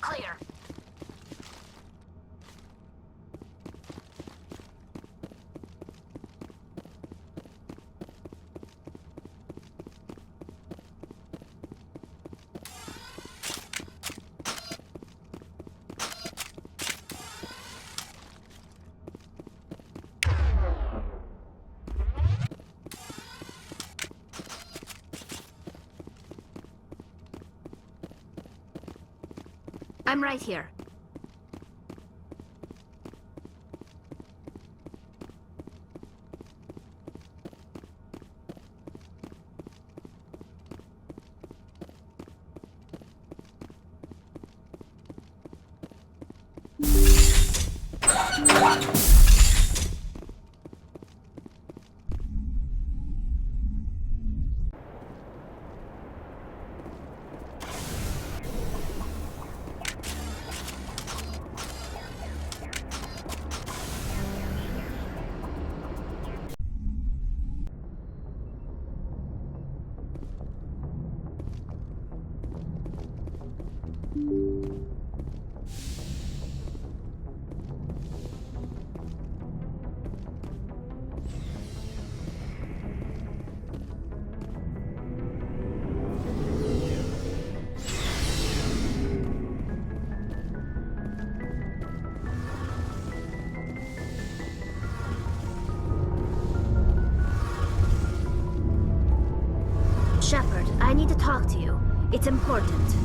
Clear. I'm right here. Shepard, I need to talk to you. It's important.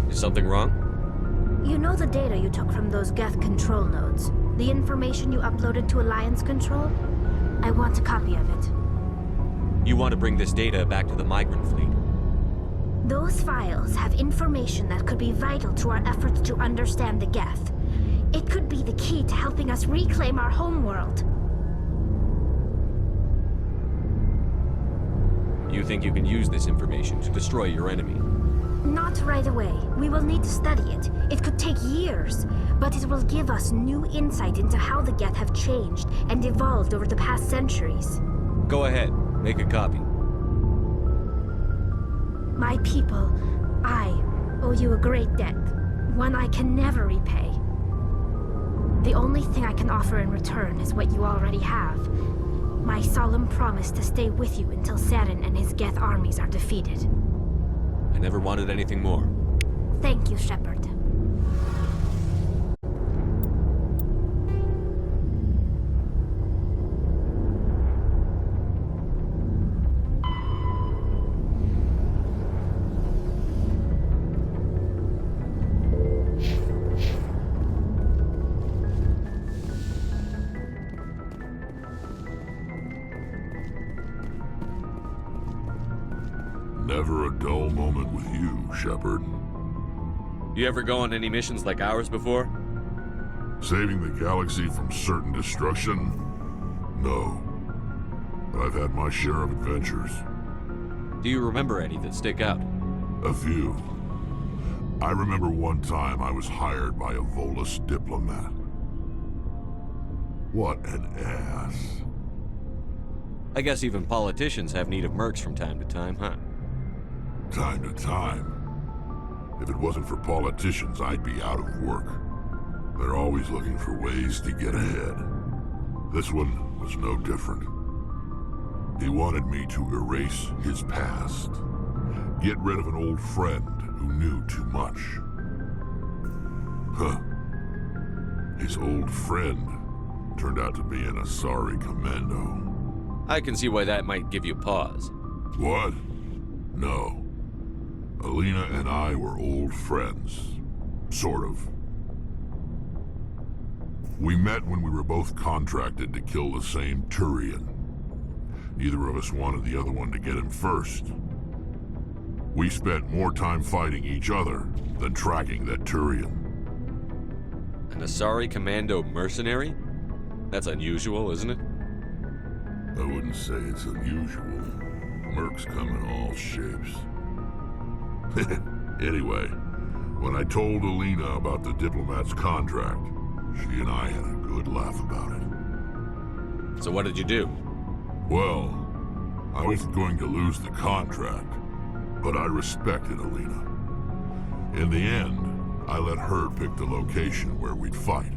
Is something wrong? You know the data you took from those Geth control nodes? The information you uploaded to Alliance Control? I want a copy of it. You want to bring this data back to the migrant fleet? Those files have information that could be vital to our efforts to understand the Geth. It could be the key to helping us reclaim our homeworld. You think you can use this information to destroy your enemy? Not right away. We will need to study it. It could take years, but it will give us new insight into how the Geth have changed and evolved over the past centuries. Go ahead, make a copy. My people, I owe you a great debt, one I can never repay. The only thing I can offer in return is what you already have. My solemn promise to stay with you until Saren and his Geth armies are defeated. I never wanted anything more. Thank you, Shepard. Never a dull moment with you, Shepard. You ever go on any missions like ours before? Saving the galaxy from certain destruction? No. But I've had my share of adventures. Do you remember any that stick out? A few. I remember one time I was hired by a Volus diplomat. What an ass. I guess even politicians have need of mercs from time to time, huh? Time to time. If it wasn't for politicians, I'd be out of work. They're always looking for ways to get ahead. This one was no different. He wanted me to erase his past. Get rid of an old friend who knew too much. Huh. His old friend turned out to be an Asari commando. I can see why that might give you pause. What? No. Alina and I were old friends. Sort of. We met when we were both contracted to kill the same Turian. Neither of us wanted the other one to get him first. We spent more time fighting each other than tracking that Turian. An Asari commando mercenary? That's unusual, isn't it? I wouldn't say it's unusual. Mercs come in all shapes. Anyway, when I told Alina about the diplomat's contract, she and I had a good laugh about it. So what did you do? Well, I wasn't going to lose the contract, but I respected Alina. In the end, I let her pick the location where we'd fight.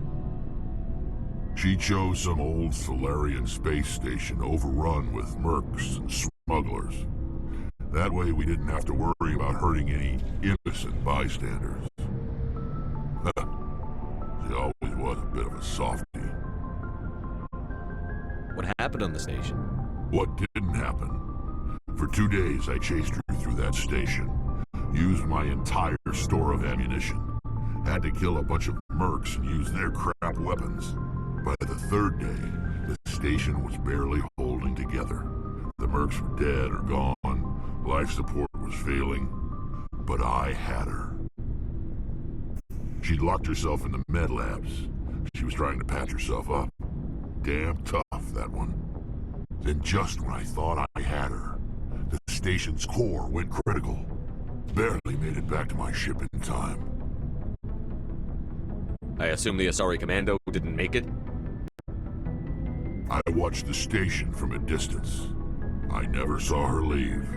She chose some old Solarian space station overrun with mercs and smugglers. That way we didn't have to worry about hurting any innocent bystanders. She always was a bit of a softie. What happened on the station? What didn't happen? For 2 days I chased her through that station. Used my entire store of ammunition. Had to kill a bunch of mercs and use their crap weapons. By the 3rd day, the station was barely holding together. The mercs were dead or gone. Life support was failing. But I had her. She'd locked herself in the med labs. She was trying to patch herself up. Damn tough, that one. Then just when I thought I had her, the station's core went critical. Barely made it back to my ship in time. I assume the Asari Commando didn't make it? I watched the station from a distance. I never saw her leave.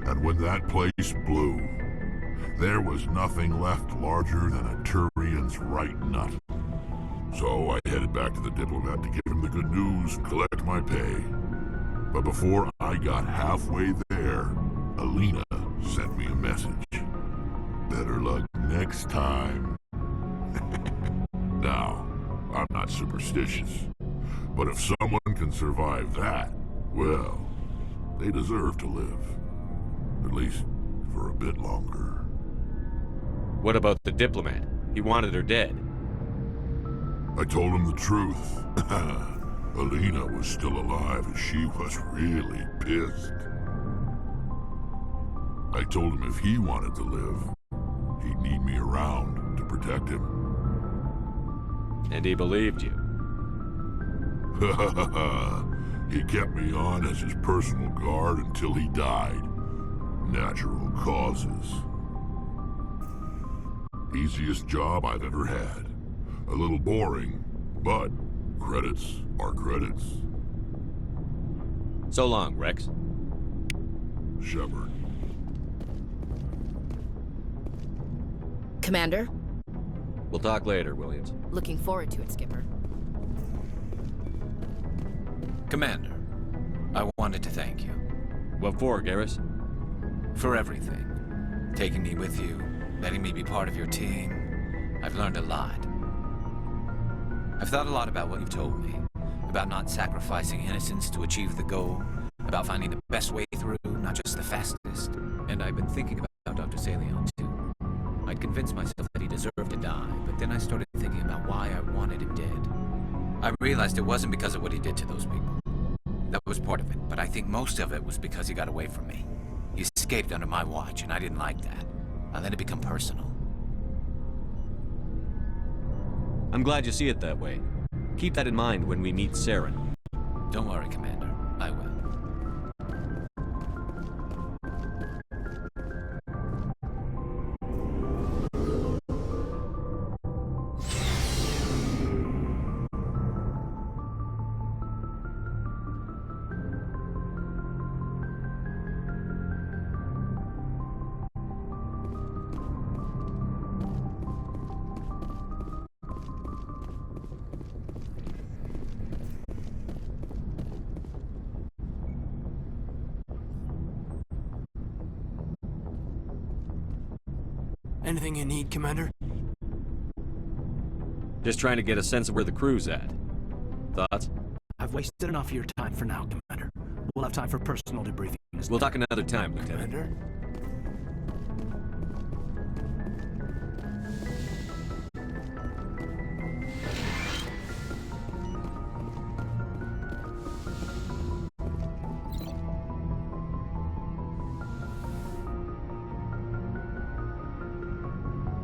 And when that place blew, there was nothing left larger than a Turian's right nut. So I headed back to the diplomat to give him the good news and collect my pay. But before I got halfway there, Alina sent me a message. Better luck next time. Now, I'm not superstitious, but if someone can survive that, well, they deserve to live. At least for a bit longer. What about the diplomat? He wanted her dead. I told him the truth. Alina was still alive and she was really pissed. I told him if he wanted to live, he'd need me around to protect him. And he believed you. He kept me on as his personal guard until he died. Natural causes. Easiest job I've ever had. A little boring, but credits are credits. So long, Rex. Shepard. Commander? We'll talk later, Williams. Looking forward to it, Skipper. Commander, I wanted to thank you. What for, Garrus? For everything. Taking me with you, letting me be part of your team. I've learned a lot. I've thought a lot about what you've told me. About not sacrificing innocence to achieve the goal. About finding the best way through, not just the fastest. And I've been thinking about Dr. Salion, too. I'd convinced myself that he deserved to die, but then I started thinking about why I wanted him dead. I realized it wasn't because of what he did to those people. That was part of it, but I think most of it was because he got away from me. He escaped under my watch, and I didn't like that. I let it become personal. I'm glad you see it that way. Keep that in mind when we meet Saren. Don't worry, Commander. I will. Anything you need, Commander? Just trying to get a sense of where the crew's at. Thoughts? I've wasted enough of your time for now, Commander. We'll have time for personal debriefings. We'll talk another time, Lieutenant. Commander?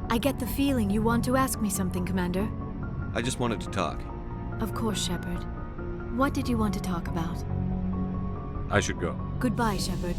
I get the feeling you want to ask me something, Commander. I just wanted to talk. Of course, Shepard. What did you want to talk about? I should go. Goodbye, Shepard.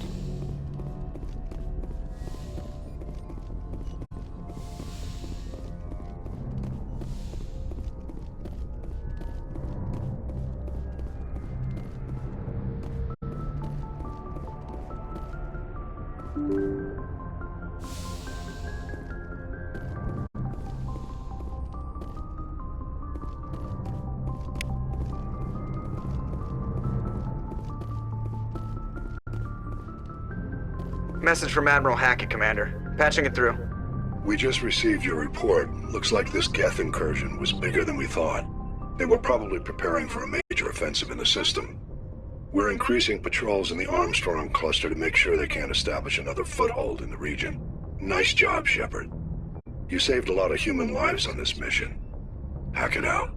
Message from Admiral Hackett, Commander. Patching it through. We just received your report. Looks like this Geth incursion was bigger than we thought. They were probably preparing for a major offensive in the system. We're increasing patrols in the Armstrong cluster to make sure they can't establish another foothold in the region. Nice job, Shepard. You saved a lot of human lives on this mission. Hackett out.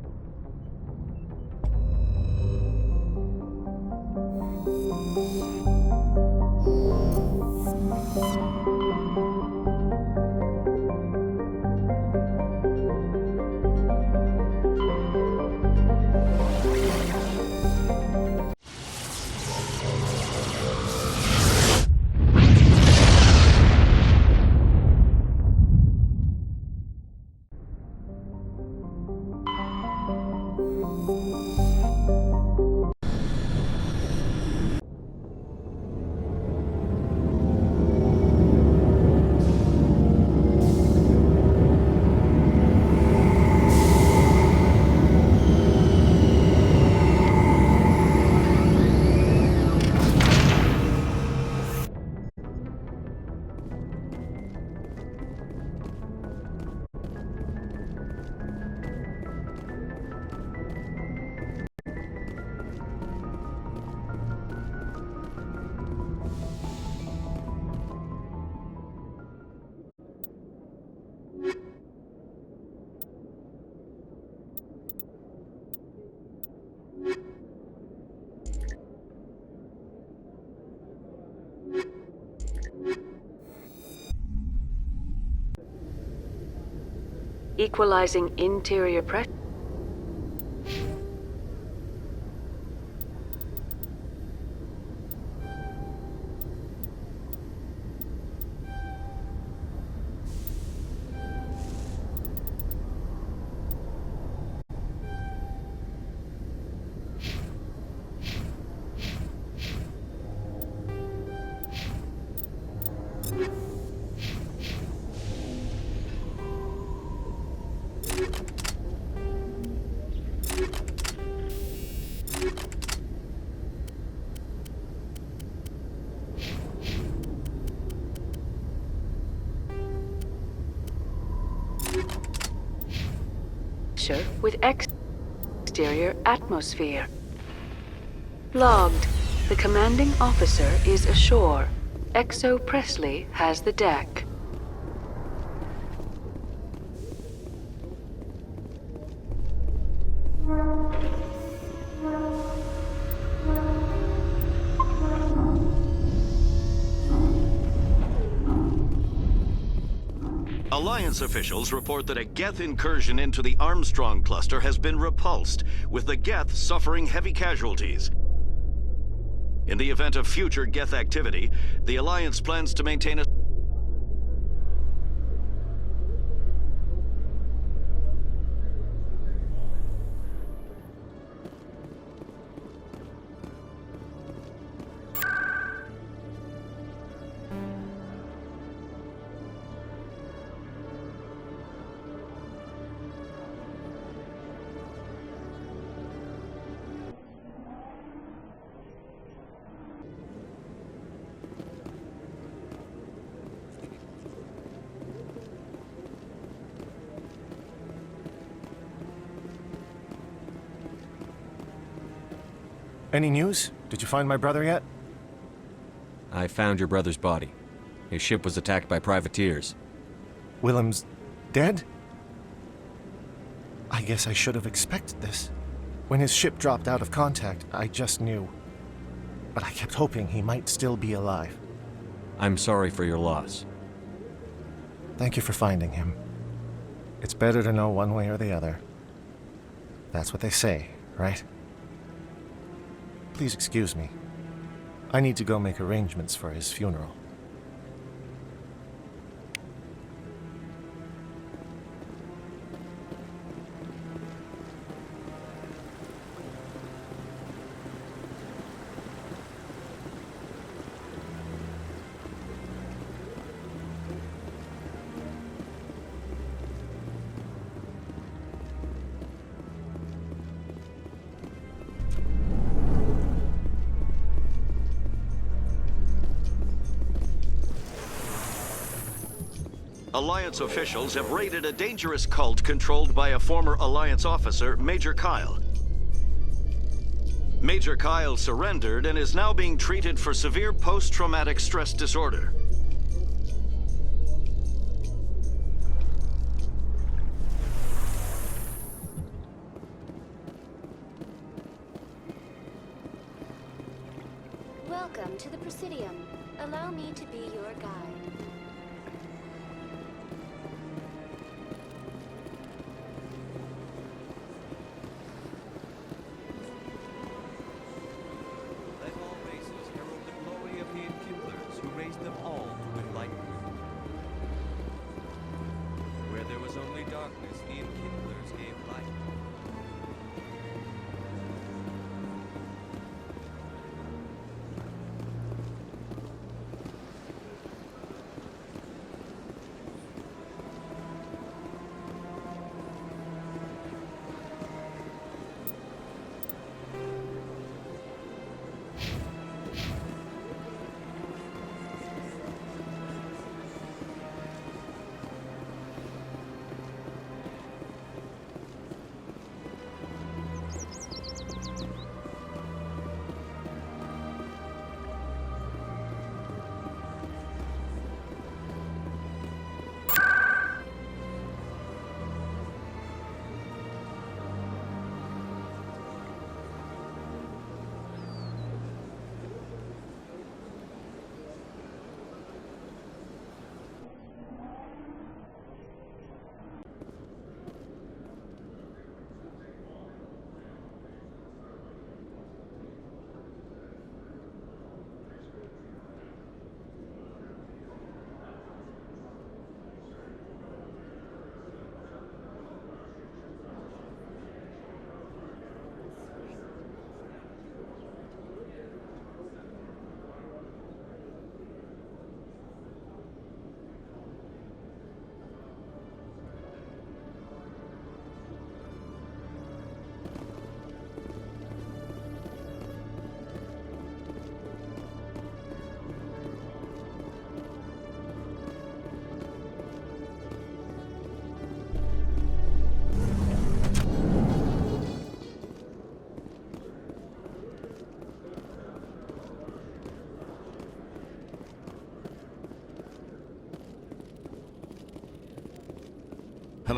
Equalizing interior pressure. With exterior atmosphere. Logged. The commanding officer is ashore. Exo Presley has the deck. Alliance officials report that a Geth incursion into the Armstrong cluster has been repulsed, with the Geth suffering heavy casualties. In the event of future Geth activity, the Alliance plans to maintain a Any news? Did you find my brother yet? I found your brother's body. His ship was attacked by privateers. Willem's dead? I guess I should have expected this. When his ship dropped out of contact, I just knew. But I kept hoping he might still be alive. I'm sorry for your loss. Thank you for finding him. It's better to know one way or the other. That's what they say, right? Please excuse me. I need to go make arrangements for his funeral. Alliance officials have raided a dangerous cult controlled by a former Alliance officer, Major Kyle. Major Kyle surrendered and is now being treated for severe post-traumatic stress disorder. Welcome to the Presidium. Allow me to be your guide.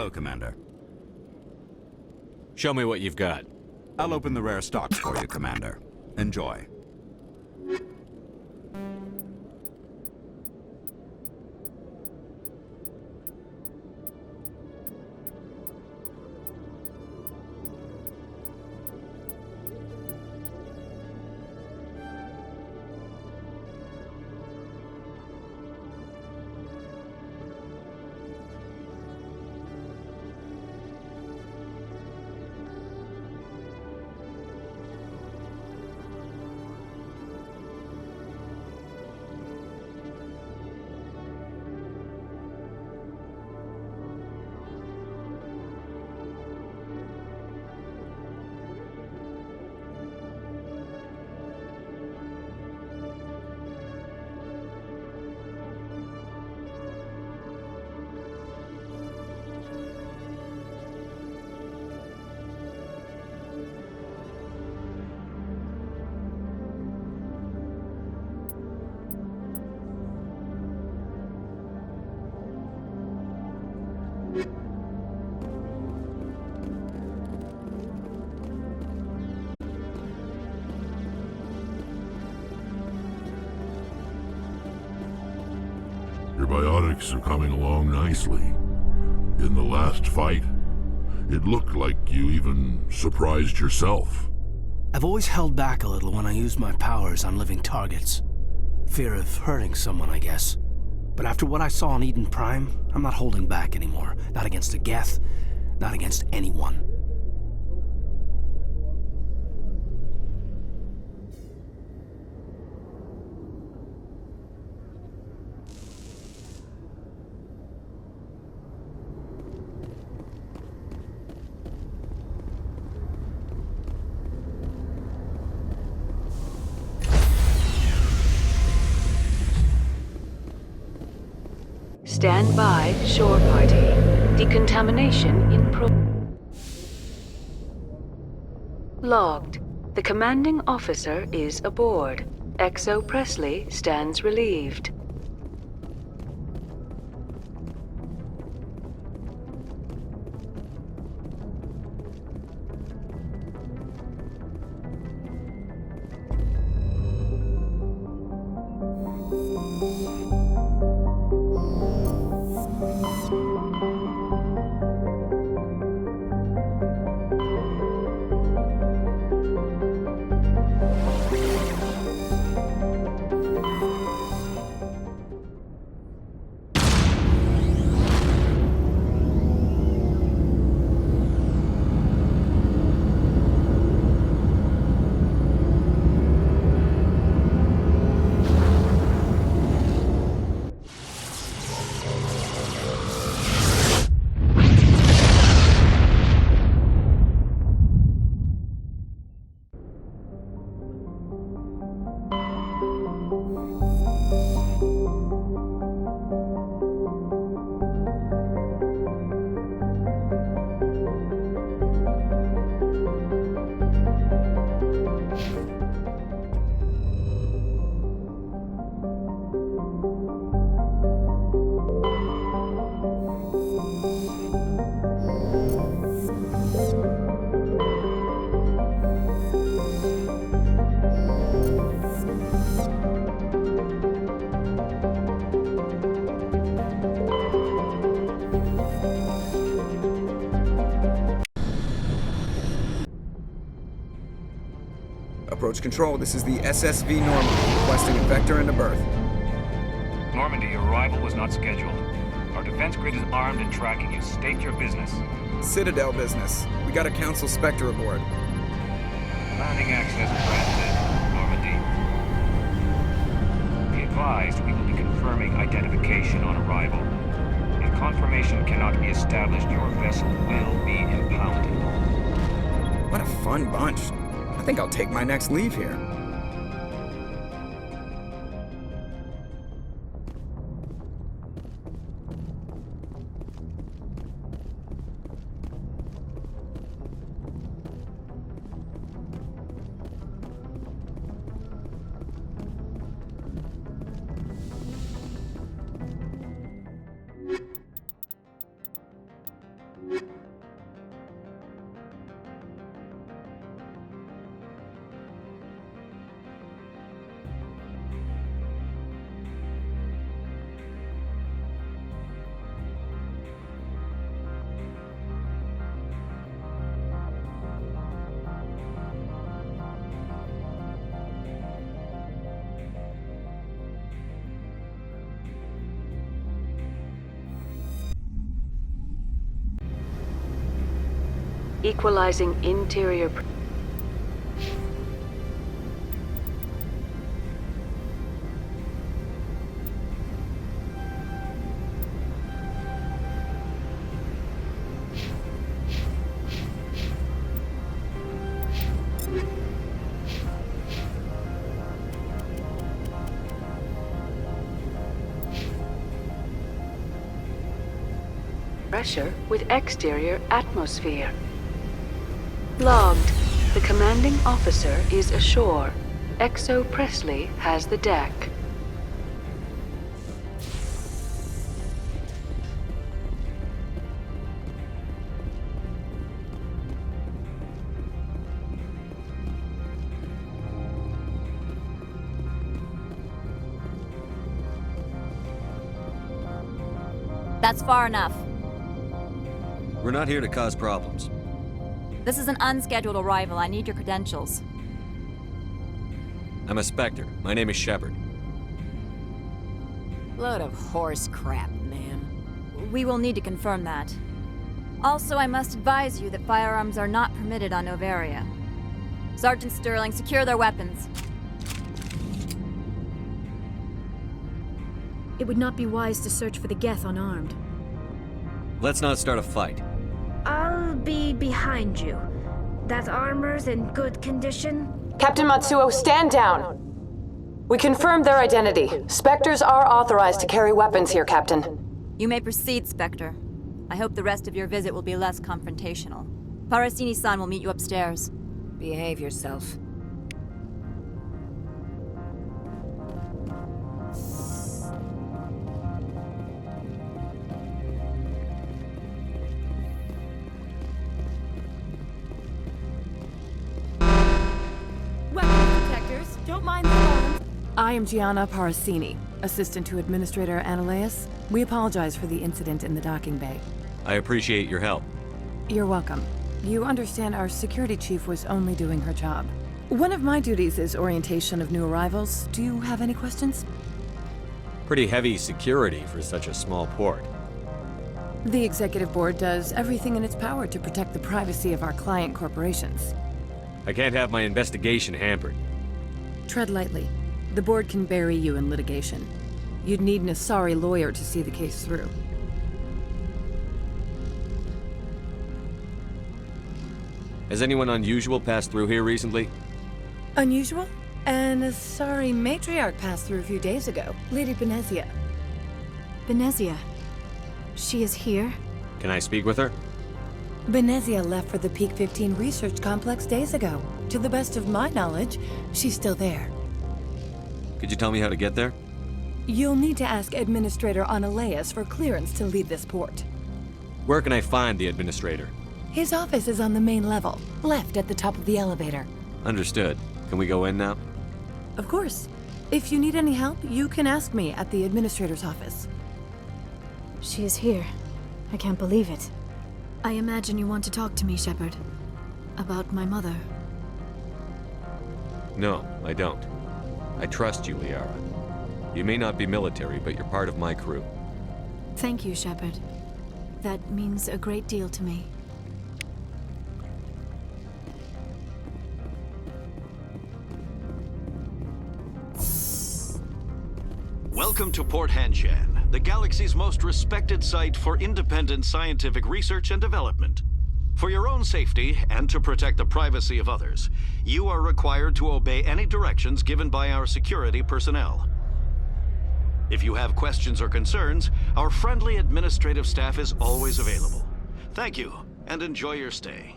Hello, Commander. Show me what you've got. I'll open the rare stocks for you, Commander. Enjoy. Your biotics are coming along nicely. In the last fight, it looked like you even surprised yourself. I've always held back a little when I use my powers on living targets. Fear of hurting someone, I guess. But after what I saw in Eden Prime, I'm not holding back anymore. Not against a Geth, not against anyone. Stand by, shore party. Decontamination in Logged. The commanding officer is aboard. XO Presley stands relieved. Approach control, this is the SSV Normandy, requesting a vector into berth. Normandy, your arrival was not scheduled. Our defense grid is armed and tracking you. State your business. Citadel business. We got a Council Spectre aboard. Landing access granted, Normandy. Be advised, we will be confirming identification on arrival. If confirmation cannot be established, your vessel will be impounded. What a fun bunch. I think I'll take my next leave here. Equalizing interior... pressure with exterior atmosphere. Logged. The commanding officer is ashore. XO Presley has the deck. That's far enough. We're not here to cause problems. This is an unscheduled arrival. I need your credentials. I'm a Spectre. My name is Shepard. Load of horse crap, man. We will need to confirm that. Also, I must advise you that firearms are not permitted on Noveria. Sergeant Sterling, secure their weapons. It would not be wise to search for the Geth unarmed. Let's not start a fight. I'll be behind you. That armor's in good condition? Captain Matsuo, stand down! We confirmed their identity. Spectres are authorized to carry weapons here, Captain. You may proceed, Spectre. I hope the rest of your visit will be less confrontational. Parasini-san will meet you upstairs. Behave yourself. Don't mind the alarms. I am Gianna Parasini, assistant to Administrator Ananias. We apologize for the incident in the docking bay. I appreciate your help. You're welcome. You understand our security chief was only doing her job. One of my duties is orientation of new arrivals. Do you have any questions? Pretty heavy security for such a small port. The executive board does everything in its power to protect the privacy of our client corporations. I can't have my investigation hampered. Tread lightly. The board can bury you in litigation. You'd need an Asari lawyer to see the case through. Has anyone unusual passed through here recently? Unusual? An Asari matriarch passed through a few days ago. Lady Benezia. Benezia. She is here? Can I speak with her? Benezia left for the Peak 15 research complex days ago. To the best of my knowledge, she's still there. Could you tell me how to get there? You'll need to ask Administrator Ananias for clearance to leave this port. Where can I find the Administrator? His office is on the main level, left at the top of the elevator. Understood. Can we go in now? Of course. If you need any help, you can ask me at the Administrator's office. She is here. I can't believe it. I imagine you want to talk to me, Shepard. About my mother. No, I don't. I trust you, Liara. You may not be military, but you're part of my crew. Thank you, Shepard. That means a great deal to me. Welcome to Port Hanshan, the galaxy's most respected site for independent scientific research and development. For your own safety, and to protect the privacy of others, you are required to obey any directions given by our security personnel. If you have questions or concerns, our friendly administrative staff is always available. Thank you, and enjoy your stay.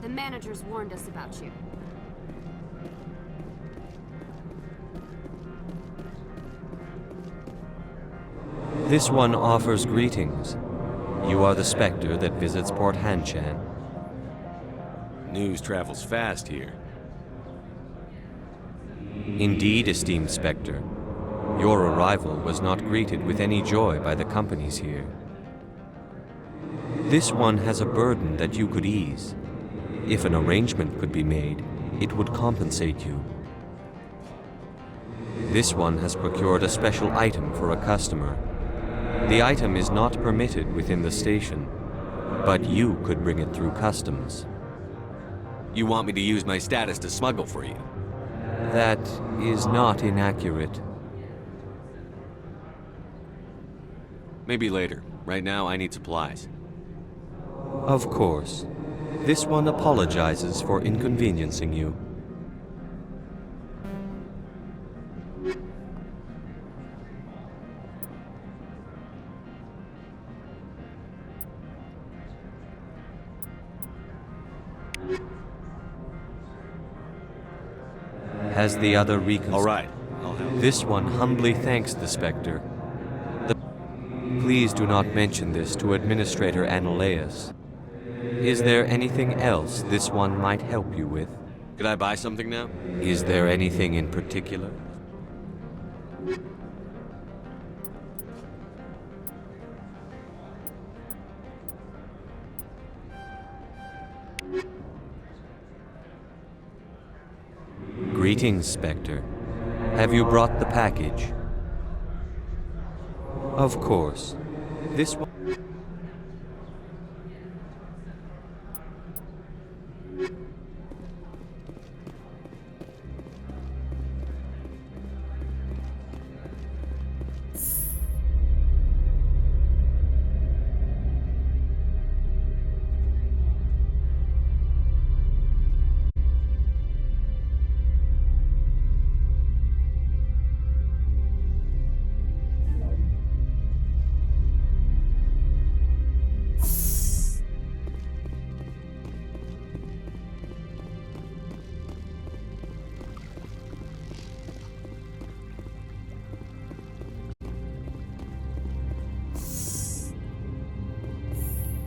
The managers warned us about you. This one offers greetings. You are the Spectre that visits Port Hanshan. News travels fast here. Indeed, esteemed Spectre. Your arrival was not greeted with any joy by the companies here. This one has a burden that you could ease. If an arrangement could be made, it would compensate you. This one has procured a special item for a customer. The item is not permitted within the station, but you could bring it through customs. You want me to use my status to smuggle for you? That is not inaccurate. Maybe later. Right now, I need supplies. Of course. This one apologizes for inconveniencing you. Has the other reconstructed? All right, I'll help. This one humbly thanks the Spectre. Please do not mention this to Administrator Analeus. Is there anything else this one might help you with? Could I buy something now? Is there anything in particular? Greetings, Spectre. Have you brought the package? Of course. This one...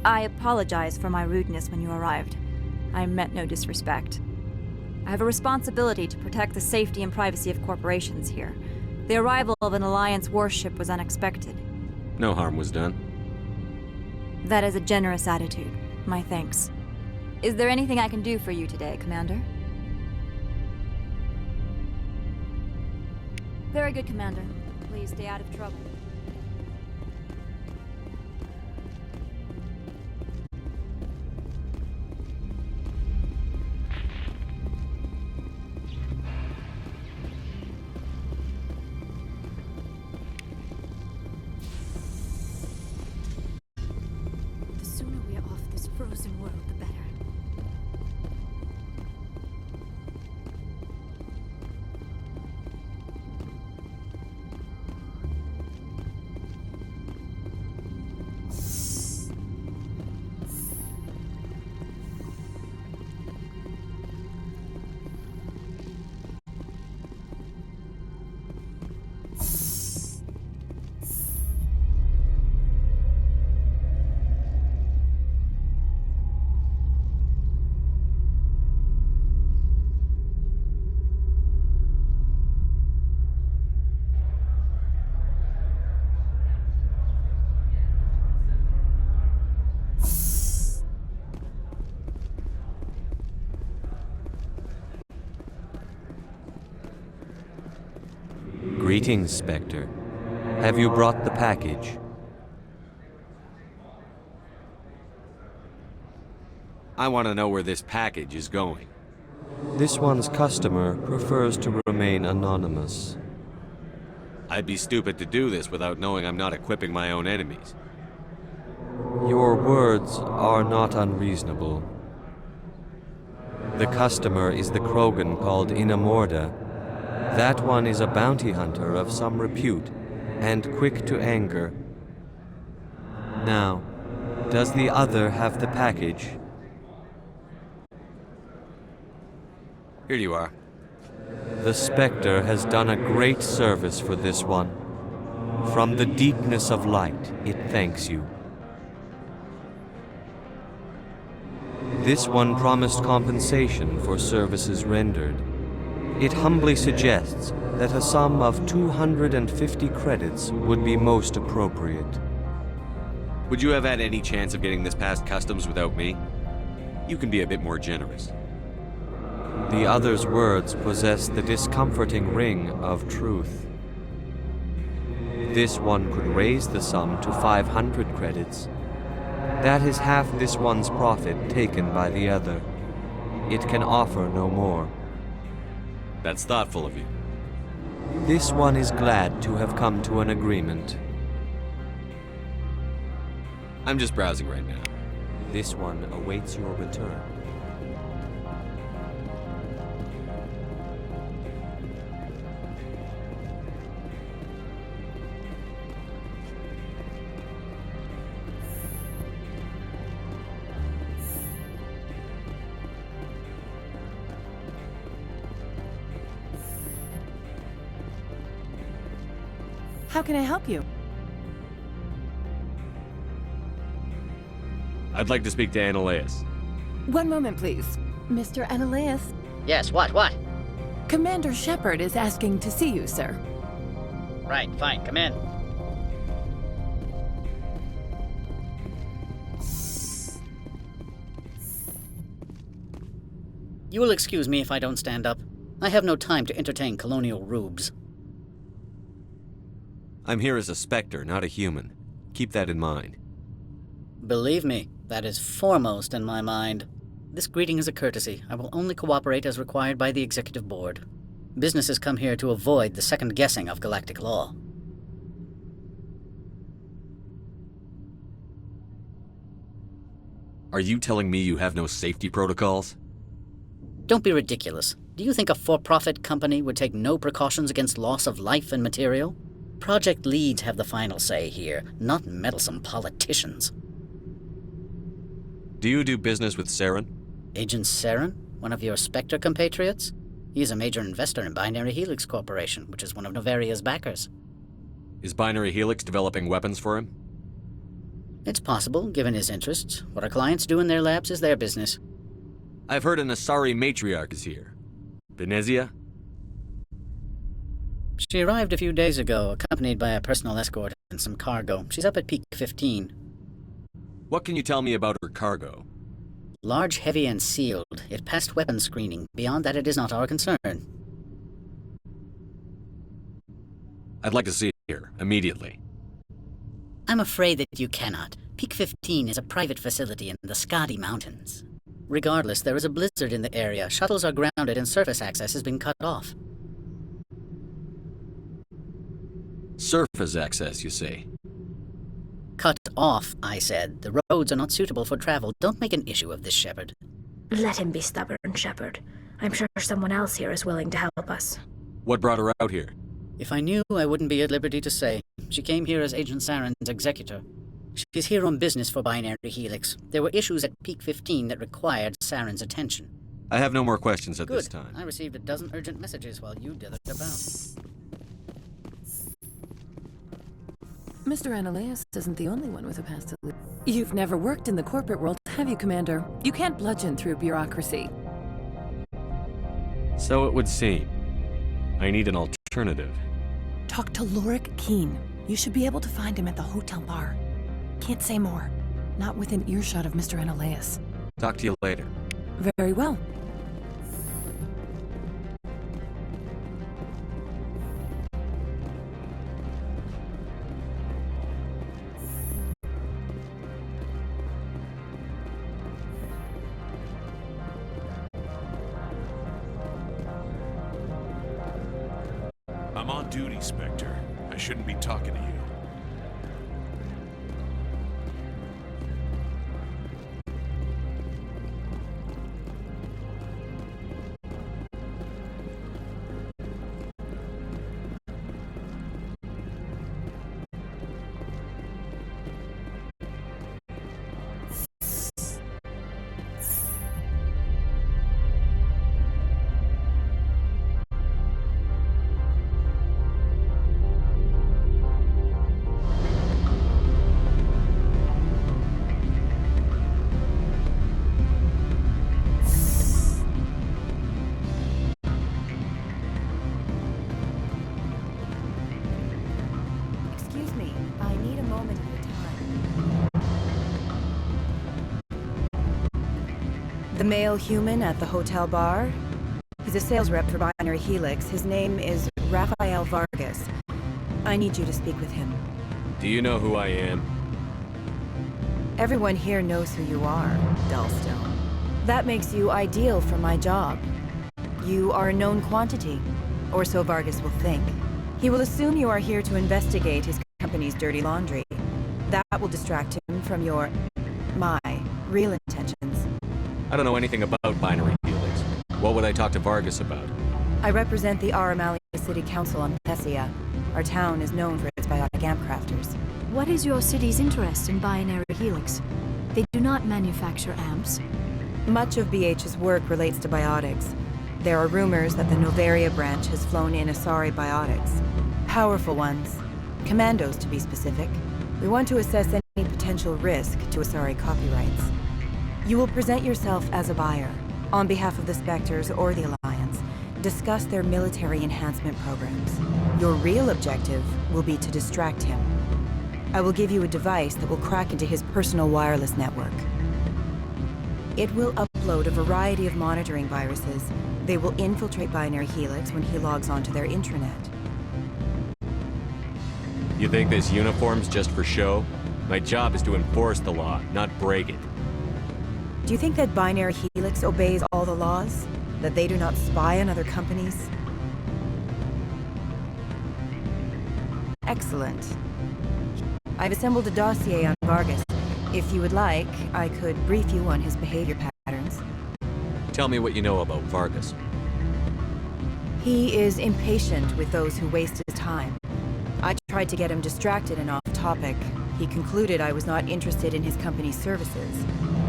I apologize for my rudeness when you arrived. I meant no disrespect. I have a responsibility to protect the safety and privacy of corporations here. The arrival of an Alliance warship was unexpected. No harm was done. That is a generous attitude. My thanks. Is there anything I can do for you today, Commander? Very good, Commander. Please stay out of trouble. The sooner we are off this frozen world, the better. Greetings, Spectre. Have you brought the package? I want to know where this package is going. This one's customer prefers to remain anonymous. I'd be stupid to do this without knowing I'm not equipping my own enemies. Your words are not unreasonable. The customer is the Krogan called Inamorda. That one is a bounty hunter of some repute, and quick to anger. Now, does the other have the package? Here you are. The Spectre has done a great service for this one. From the deepness of light, it thanks you. This one promised compensation for services rendered. It humbly suggests that a sum of 250 credits would be most appropriate. Would you have had any chance of getting this past customs without me? You can be a bit more generous. The other's words possess the discomforting ring of truth. This one could raise the sum to 500 credits. That is half this one's profit taken by the other. It can offer no more. That's thoughtful of you. This one is glad to have come to an agreement. I'm just browsing right now. This one awaits your return. How can I help you? I'd like to speak to Annaleus. One moment, please. Mr. Annaleus? Yes, what? Commander Shepard is asking to see you, sir. Right, fine, come in. You will excuse me if I don't stand up. I have no time to entertain colonial rubes. I'm here as a Spectre, not a human. Keep that in mind. Believe me, that is foremost in my mind. This greeting is a courtesy. I will only cooperate as required by the Executive Board. Businesses come here to avoid the second guessing of galactic law. Are you telling me you have no safety protocols? Don't be ridiculous. Do you think a for-profit company would take no precautions against loss of life and material? Project leads have the final say here, not meddlesome politicians. Do you do business with Saren? Agent Saren? One of your Spectre compatriots? He is a major investor in Binary Helix Corporation, which is one of Noveria's backers. Is Binary Helix developing weapons for him? It's possible, given his interests. What our clients do in their labs is their business. I've heard an Asari matriarch is here. Benezia? She arrived a few days ago, accompanied by a personal escort and some cargo. She's up at Peak 15. What can you tell me about her cargo? Large, heavy, and sealed. It passed weapons screening. Beyond that, it is not our concern. I'd like to see her, immediately. I'm afraid that you cannot. Peak 15 is a private facility in the Skadi Mountains. Regardless, there is a blizzard in the area. Shuttles are grounded and surface access has been cut off. Surface access, you say? Cut off, I said. The roads are not suitable for travel. Don't make an issue of this, Shepard. Let him be stubborn, Shepard. I'm sure someone else here is willing to help us. What brought her out here? If I knew, I wouldn't be at liberty to say. She came here as Agent Saren's executor. She's here on business for Binary Helix. There were issues at Peak 15 that required Saren's attention. I have no more questions at Good. this time. I received a dozen urgent messages while you dithered about. Mr. Annaleus isn't the only one with a past to live. You've never worked in the corporate world, have you, Commander? You can't bludgeon through bureaucracy. So it would seem. I need an alternative. Talk to Lorik Keen. You should be able to find him at the hotel bar. Can't say more. Not within earshot of Mr. Annaleus. Talk to you later. Very well. I'm on duty, Spectre. I shouldn't be talking to you. Excuse me, I need a moment of your time. The male human at the hotel bar? He's a sales rep for Binary Helix. His name is Rafael Vargas. I need you to speak with him. Do you know who I am? Everyone here knows who you are, Dullstone. That makes you ideal for my job. You are a known quantity, or so Vargas will think. He will assume you are here to investigate his company's dirty laundry. That will distract him from my real intentions. I don't know anything about Binary Helix. What would I talk to Vargas about? I represent the Aramalia City Council on Pessia. Our town is known for its biotic amp crafters. What is your city's interest in Binary Helix? They do not manufacture amps. Much of BH's work relates to biotics. There are rumors that the Noveria branch has flown in Asari biotics. Powerful ones. Commandos, to be specific. We want to assess any potential risk to Asari copyrights. You will present yourself as a buyer, on behalf of the Spectres or the Alliance. Discuss their military enhancement programs. Your real objective will be to distract him. I will give you a device that will crack into his personal wireless network. It will upload a variety of monitoring viruses. They will infiltrate Binary Helix when he logs onto their intranet. You think this uniform's just for show? My job is to enforce the law, not break it. Do you think that Binary Helix obeys all the laws? That they do not spy on other companies? Excellent. I've assembled a dossier on Vargas. If you would like, I could brief you on his behavior patterns. Tell me what you know about Vargas. He is impatient with those who waste his time. I tried to get him distracted and off topic. He concluded I was not interested in his company's services.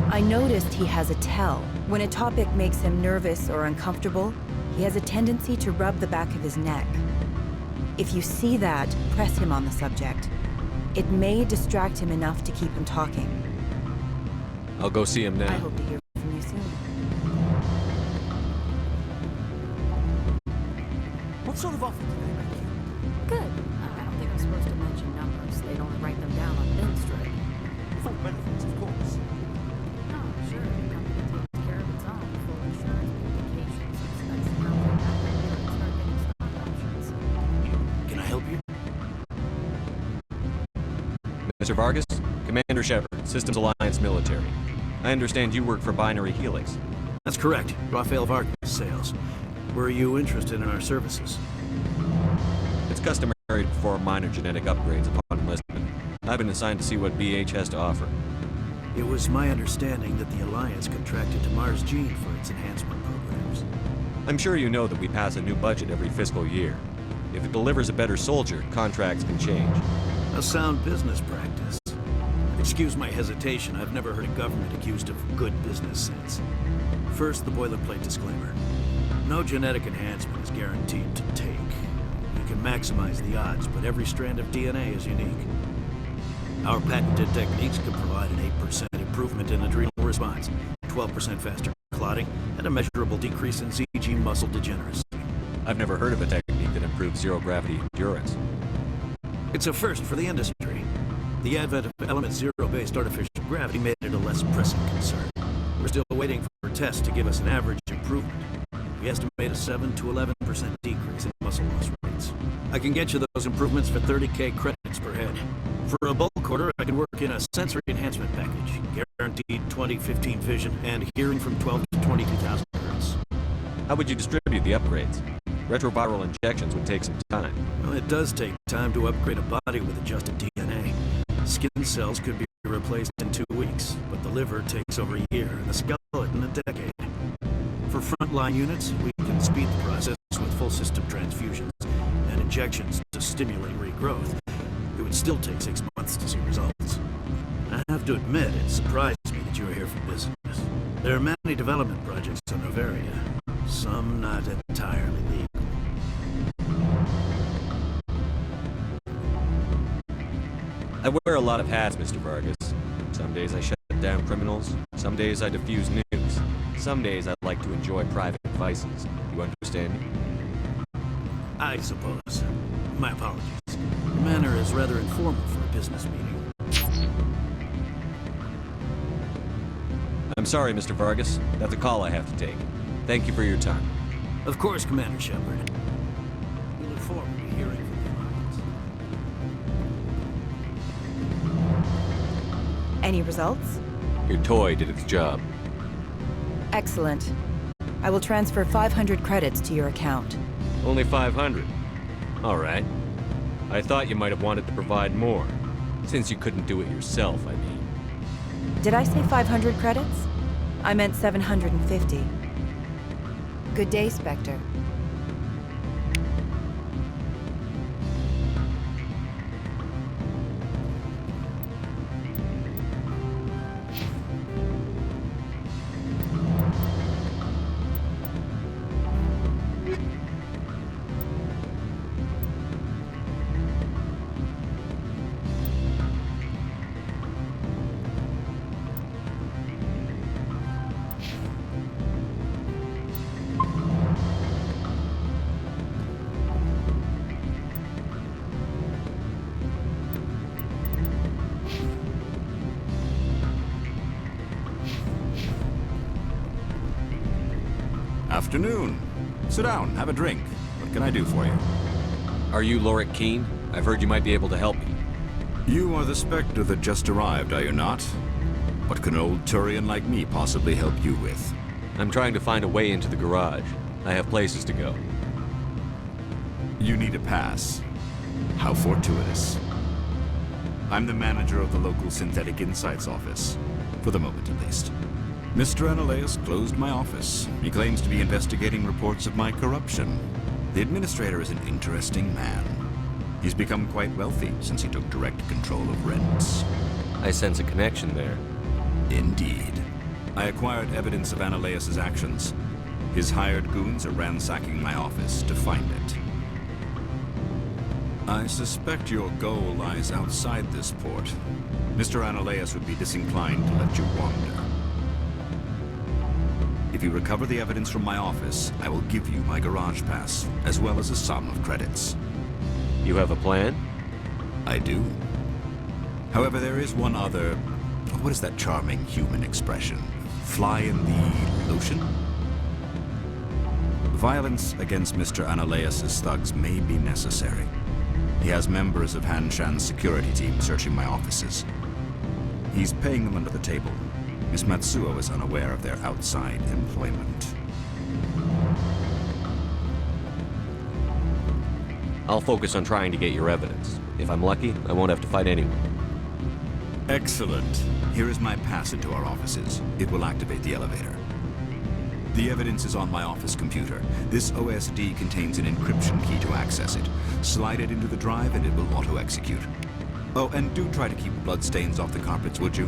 I noticed he has a tell. When a topic makes him nervous or uncomfortable, he has a tendency to rub the back of his neck. If you see that, press him on the subject. It may distract him enough to keep him talking. I'll go see him now. I hope to hear from you soon. What sort of offer did they make you? Good. I don't think I'm supposed to mention numbers. They'd only write them down on thin strip. Full benefits, of course. Oh, sure. The company takes care of its own. Full insurance, vacations, expense accounting, after a year, and start getting stock options. Can I help you? Mr. Vargas, Commander Shepard, Systems Alliance Military. I understand you work for Binary Helix. That's correct. Rafael Vargas, sales. Were you interested in our services? It's customary to perform minor genetic upgrades upon enlistment. I've been assigned to see what BH has to offer. It was my understanding that the Alliance contracted to Mars Gene for its enhancement programs. I'm sure you know that we pass a new budget every fiscal year. If it delivers a better soldier, contracts can change. A sound business practice. Excuse my hesitation, I've never heard a government accused of good business sense. First, the boilerplate disclaimer. No genetic enhancement is guaranteed to take. You can maximize the odds, but every strand of DNA is unique. Our patented techniques can provide an 8% improvement in adrenal response, 12% faster clotting, and a measurable decrease in ZG muscle degeneracy. I've never heard of a technique that improves zero-gravity endurance. It's a first for the industry. The advent of element zero-based artificial gravity made it a less pressing concern. We're still waiting for tests to give us an average improvement. We estimate a 7 to 11% decrease in muscle loss rates. I can get you those improvements for 30k credits per head. For a bulk order, I can work in a sensory enhancement package, guaranteed 20/15 vision and hearing from 12 to 22,000 hertz. How would you distribute the upgrades? Retroviral injections would take some time. Well, it does take time to upgrade a body with adjusted DNA. Skin cells could be replaced in 2 weeks, but the liver takes over a year and the skeleton a decade. For frontline units, we can speed the process with full system transfusions and injections to stimulate regrowth. It would still take 6 months to see results. I have to admit, it surprised me that you are here for business. There are many development projects on Noveria, some not entirely legal. I wear a lot of hats, Mr. Vargas. Some days I shut down criminals, some days I defuse nukes, some days I like to enjoy private vices. You understand me? I suppose. My apologies. Your manner is rather informal for a business meeting. I'm sorry, Mr. Vargas. That's a call I have to take. Thank you for your time. Of course, Commander Shepard. We look forward to hearing from the Alliance. Any results? Your toy did its job. Excellent. I will transfer 500 credits to your account. Only 500. All right. I thought you might have wanted to provide more. Since you couldn't do it yourself, I mean. Did I say 500 credits? I meant 750. Good day, Spectre. Afternoon. Sit down, have a drink. What can I do for you? Are you Lorik Keene? I've heard you might be able to help me. You are the Spectre that just arrived, are you not? What can an old Turian like me possibly help you with? I'm trying to find a way into the garage. I have places to go. You need a pass. How fortuitous. I'm the manager of the local Synthetic Insights office. For the moment, at least. Mr. Analeus closed my office. He claims to be investigating reports of my corruption. The administrator is an interesting man. He's become quite wealthy since he took direct control of rents. I sense a connection there. Indeed. I acquired evidence of Analeus's actions. His hired goons are ransacking my office to find it. I suspect your goal lies outside this port. Mr. Analeus would be disinclined to let you wander. If you recover the evidence from my office, I will give you my garage pass, as well as a sum of credits. You have a plan? I do. However, there is one other... What is that charming human expression? Fly in the lotion? Violence against Mr. Analeus's thugs may be necessary. He has members of Han Shan's security team searching my offices. He's paying them under the table. Miss Matsuo is unaware of their outside employment. I'll focus on trying to get your evidence. If I'm lucky, I won't have to fight anyone. Excellent. Here is my pass into our offices. It will activate the elevator. The evidence is on my office computer. This OSD contains an encryption key to access it. Slide it into the drive and it will auto-execute. Oh, and do try to keep bloodstains off the carpets, would you?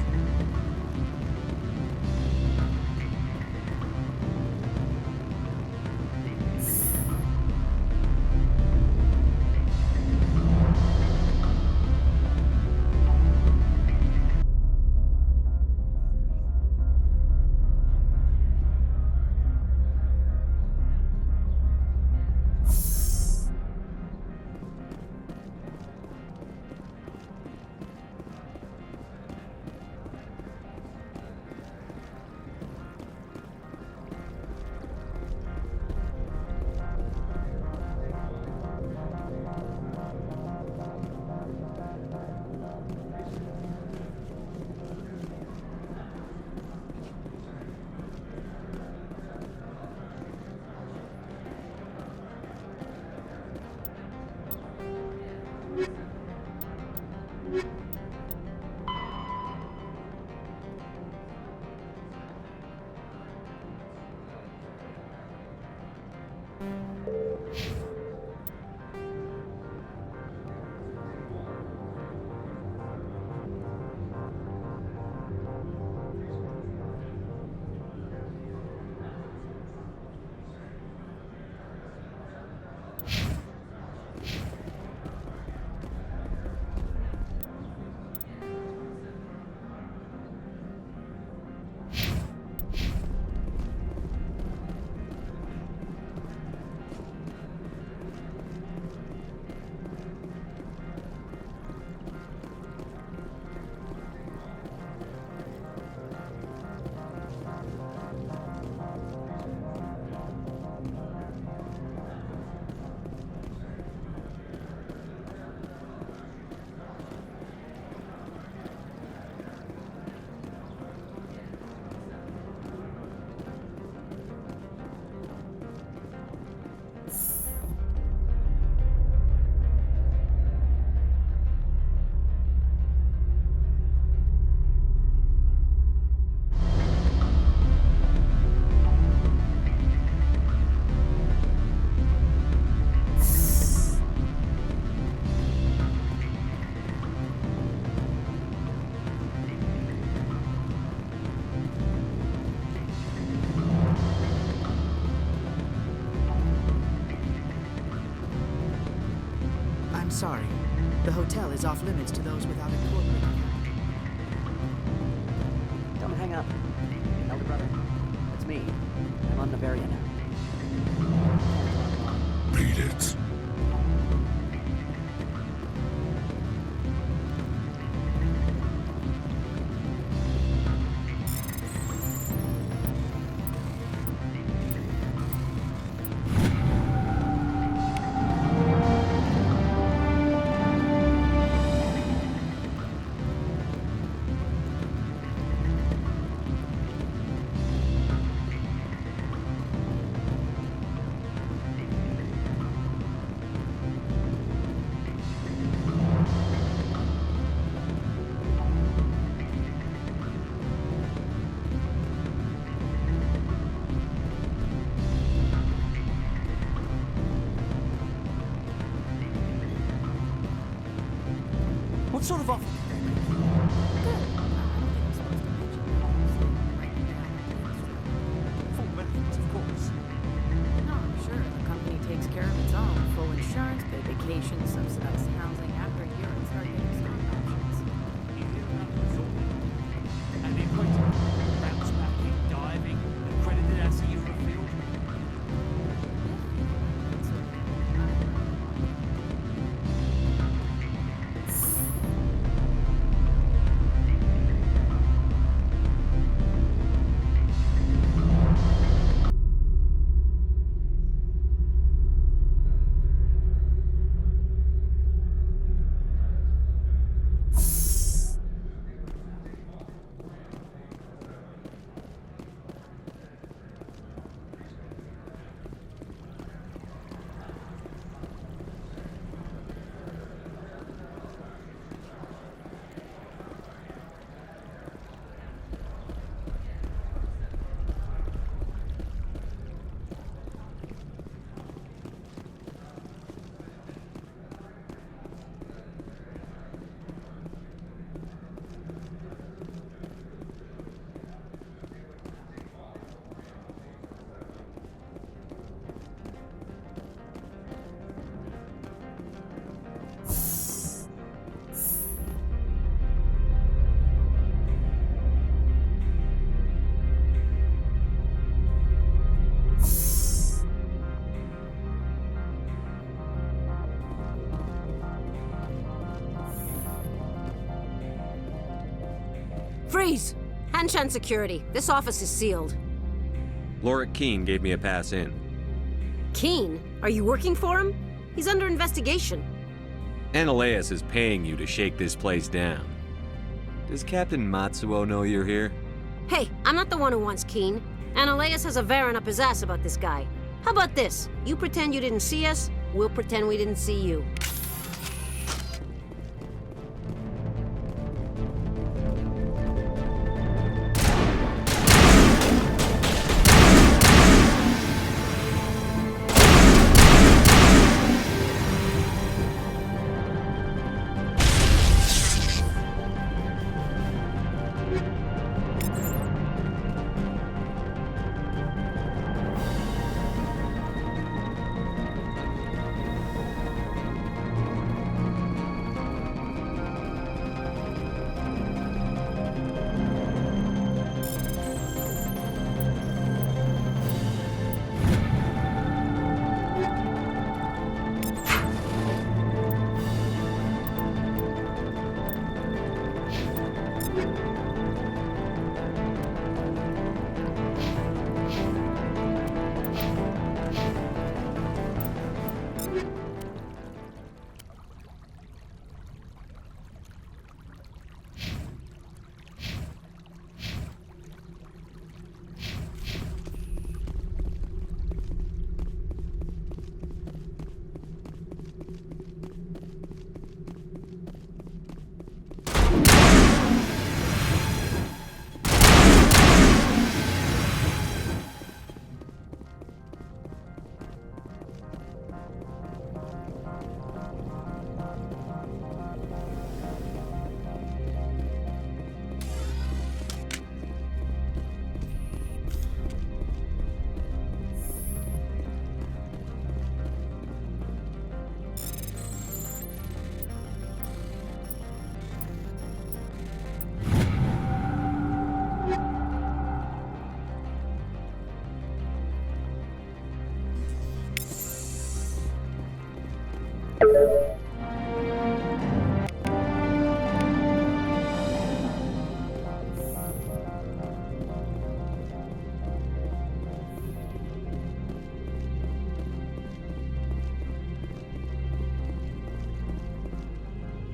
I'm sorry. The hotel is off limits to those without a corporate account. Don't hang up. Elder brother, it's me. I'm on Noveria now. Beat it. What sort of offer? Full benefits, of course. No, sure. The company takes care of its own. Full insurance, paid vacation, subsidized housing. After a year, it started getting stock options. You hear about the resort and the equator, bounce backing, diving, accredited as a Eurofield. Freeze! Hanshan security. This office is sealed. Lorik Keene gave me a pass in. Keene? Are you working for him? He's under investigation. Ananias is paying you to shake this place down. Does Captain Matsuo know you're here? Hey, I'm not the one who wants Keene. Ananias has a Varen up his ass about this guy. How about this? You pretend you didn't see us, we'll pretend we didn't see you.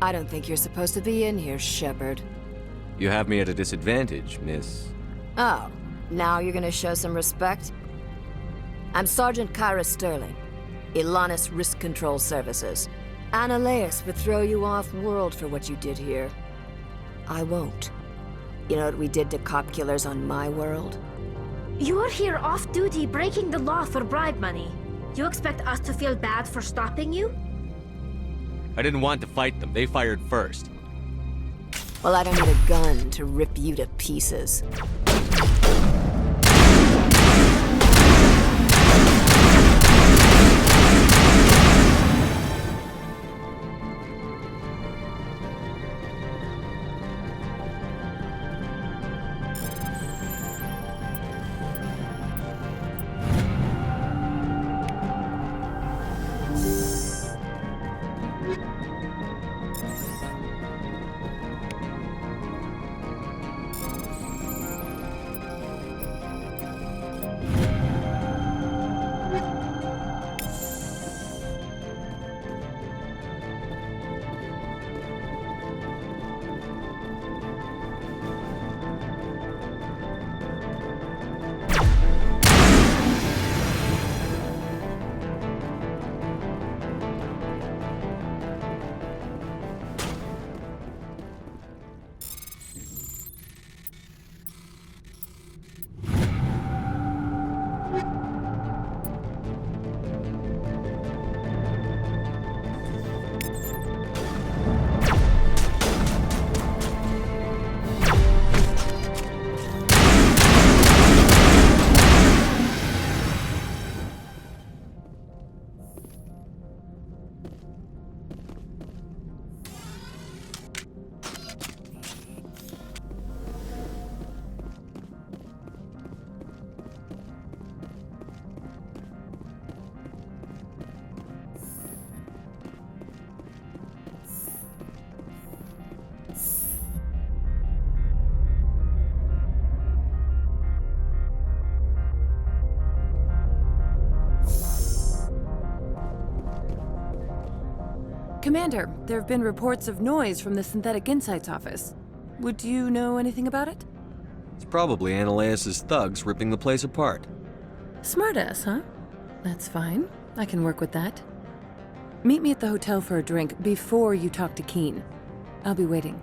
I don't think you're supposed to be in here, Shepard. You have me at a disadvantage, miss. Oh, now you're gonna show some respect? I'm Sergeant Kyra Sterling, Ilanis Risk Control Services. Annaleus would throw you off-world for what you did here. I won't. You know what we did to cop killers on my world? You're here off-duty breaking the law for bribe money. You expect us to feel bad for stopping you? I didn't want to fight them. They fired first. Well, I don't need a gun to rip you to pieces. Commander, there have been reports of noise from the Synthetic Insights office. Would you know anything about it? It's probably Annaleus' thugs ripping the place apart. Smartass, huh? That's fine. I can work with that. Meet me at the hotel for a drink before you talk to Keen. I'll be waiting.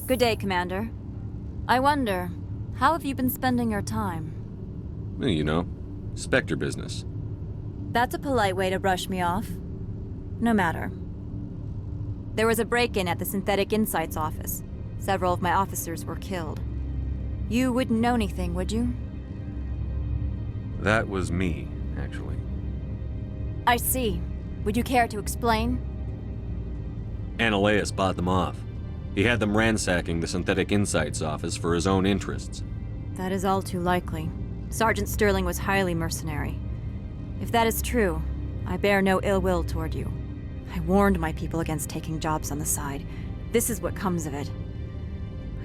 Good day, Commander. I wonder, how have you been spending your time? Well, you know, Spectre business. That's a polite way to brush me off. No matter. There was a break-in at the Synthetic Insights office. Several of my officers were killed. You wouldn't know anything, would you? That was me, actually. I see. Would you care to explain? Annaleus bought them off. He had them ransacking the Synthetic Insights office for his own interests. That is all too likely. Sergeant Sterling was highly mercenary. If that is true, I bear no ill will toward you. I warned my people against taking jobs on the side. This is what comes of it.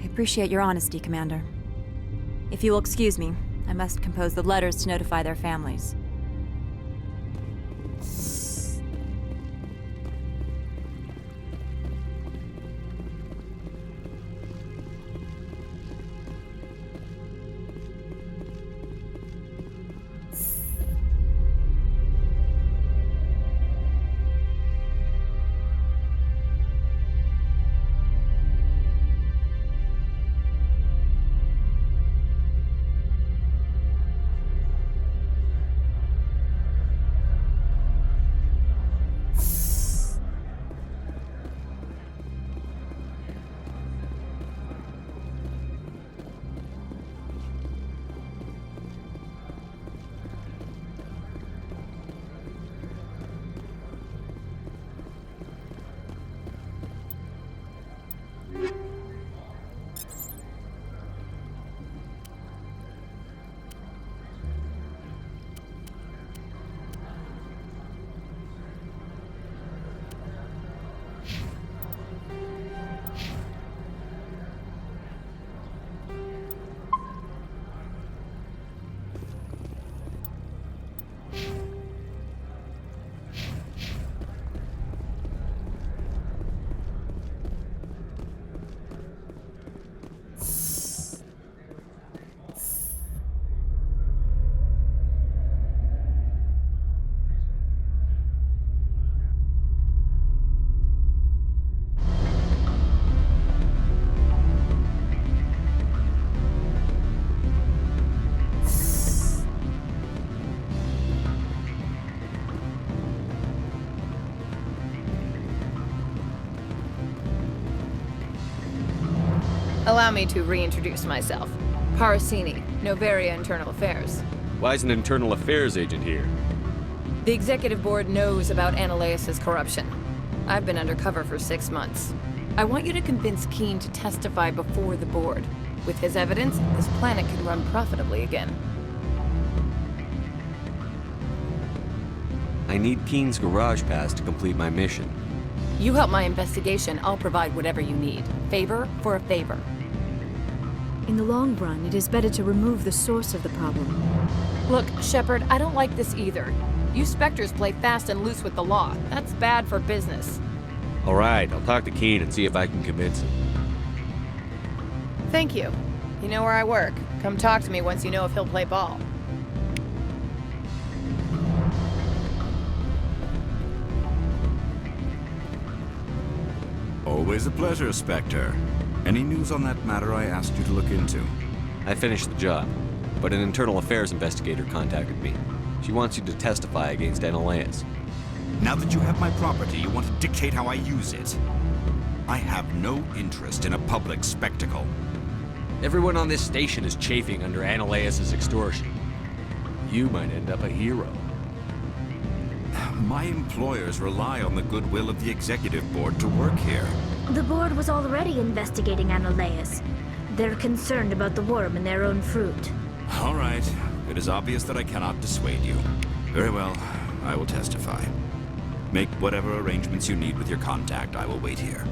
I appreciate your honesty, Commander. If you will excuse me, I must compose the letters to notify their families. Allow me to reintroduce myself. Parasini, Noveria Internal Affairs. Why is an internal affairs agent here? The executive board knows about Ananias' corruption. I've been undercover for 6 months. I want you to convince Keene to testify before the board. With his evidence, this planet can run profitably again. I need Keene's garage pass to complete my mission. You help my investigation, I'll provide whatever you need. Favor for a favor. In the long run, it is better to remove the source of the problem. Look, Shepard, I don't like this either. You Spectres play fast and loose with the law. That's bad for business. All right, I'll talk to Keene and see if I can convince him. Thank you. You know where I work. Come talk to me once you know if he'll play ball. Always a pleasure, Spectre. Any news on that matter I asked you to look into? I finished the job, but an internal affairs investigator contacted me. She wants you to testify against Ananias. Now that you have my property, you want to dictate how I use it. I have no interest in a public spectacle. Everyone on this station is chafing under Ananias' extortion. You might end up a hero. My employers rely on the goodwill of the executive board to work here. The board was already investigating Ananias. They're concerned about the worm in their own fruit. All right. It is obvious that I cannot dissuade you. Very well. I will testify. Make whatever arrangements you need with your contact. I will wait here.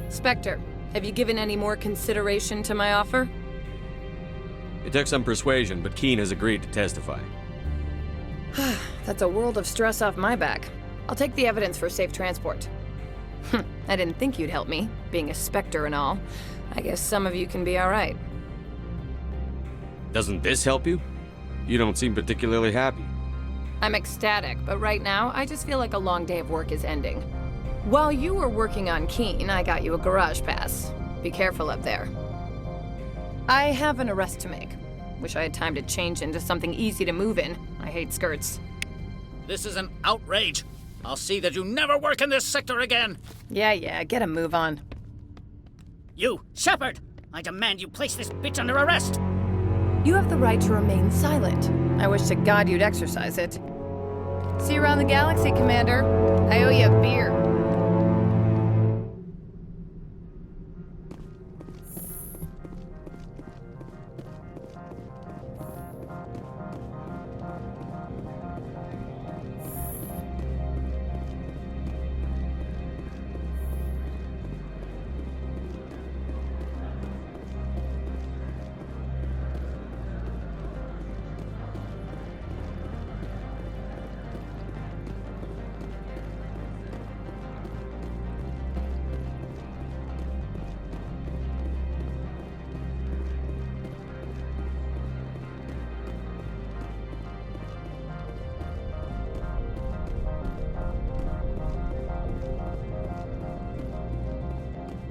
Spectre, have you given any more consideration to my offer? It took some persuasion, but Keene has agreed to testify. That's a world of stress off my back. I'll take the evidence for safe transport. I didn't think you'd help me, being a Spectre and all. I guess some of you can be alright. Doesn't this help you? You don't seem particularly happy. I'm ecstatic, but right now, I just feel like a long day of work is ending. While you were working on Keene, I got you a garage pass. Be careful up there. I have an arrest to make. Wish I had time to change into something easy to move in. I hate skirts. This is an outrage. I'll see that you never work in this sector again. Yeah, get a move on. You, Shepard! I demand you place this bitch under arrest! You have the right to remain silent. I wish to God you'd exercise it. See you around the galaxy, Commander. I owe you a beer.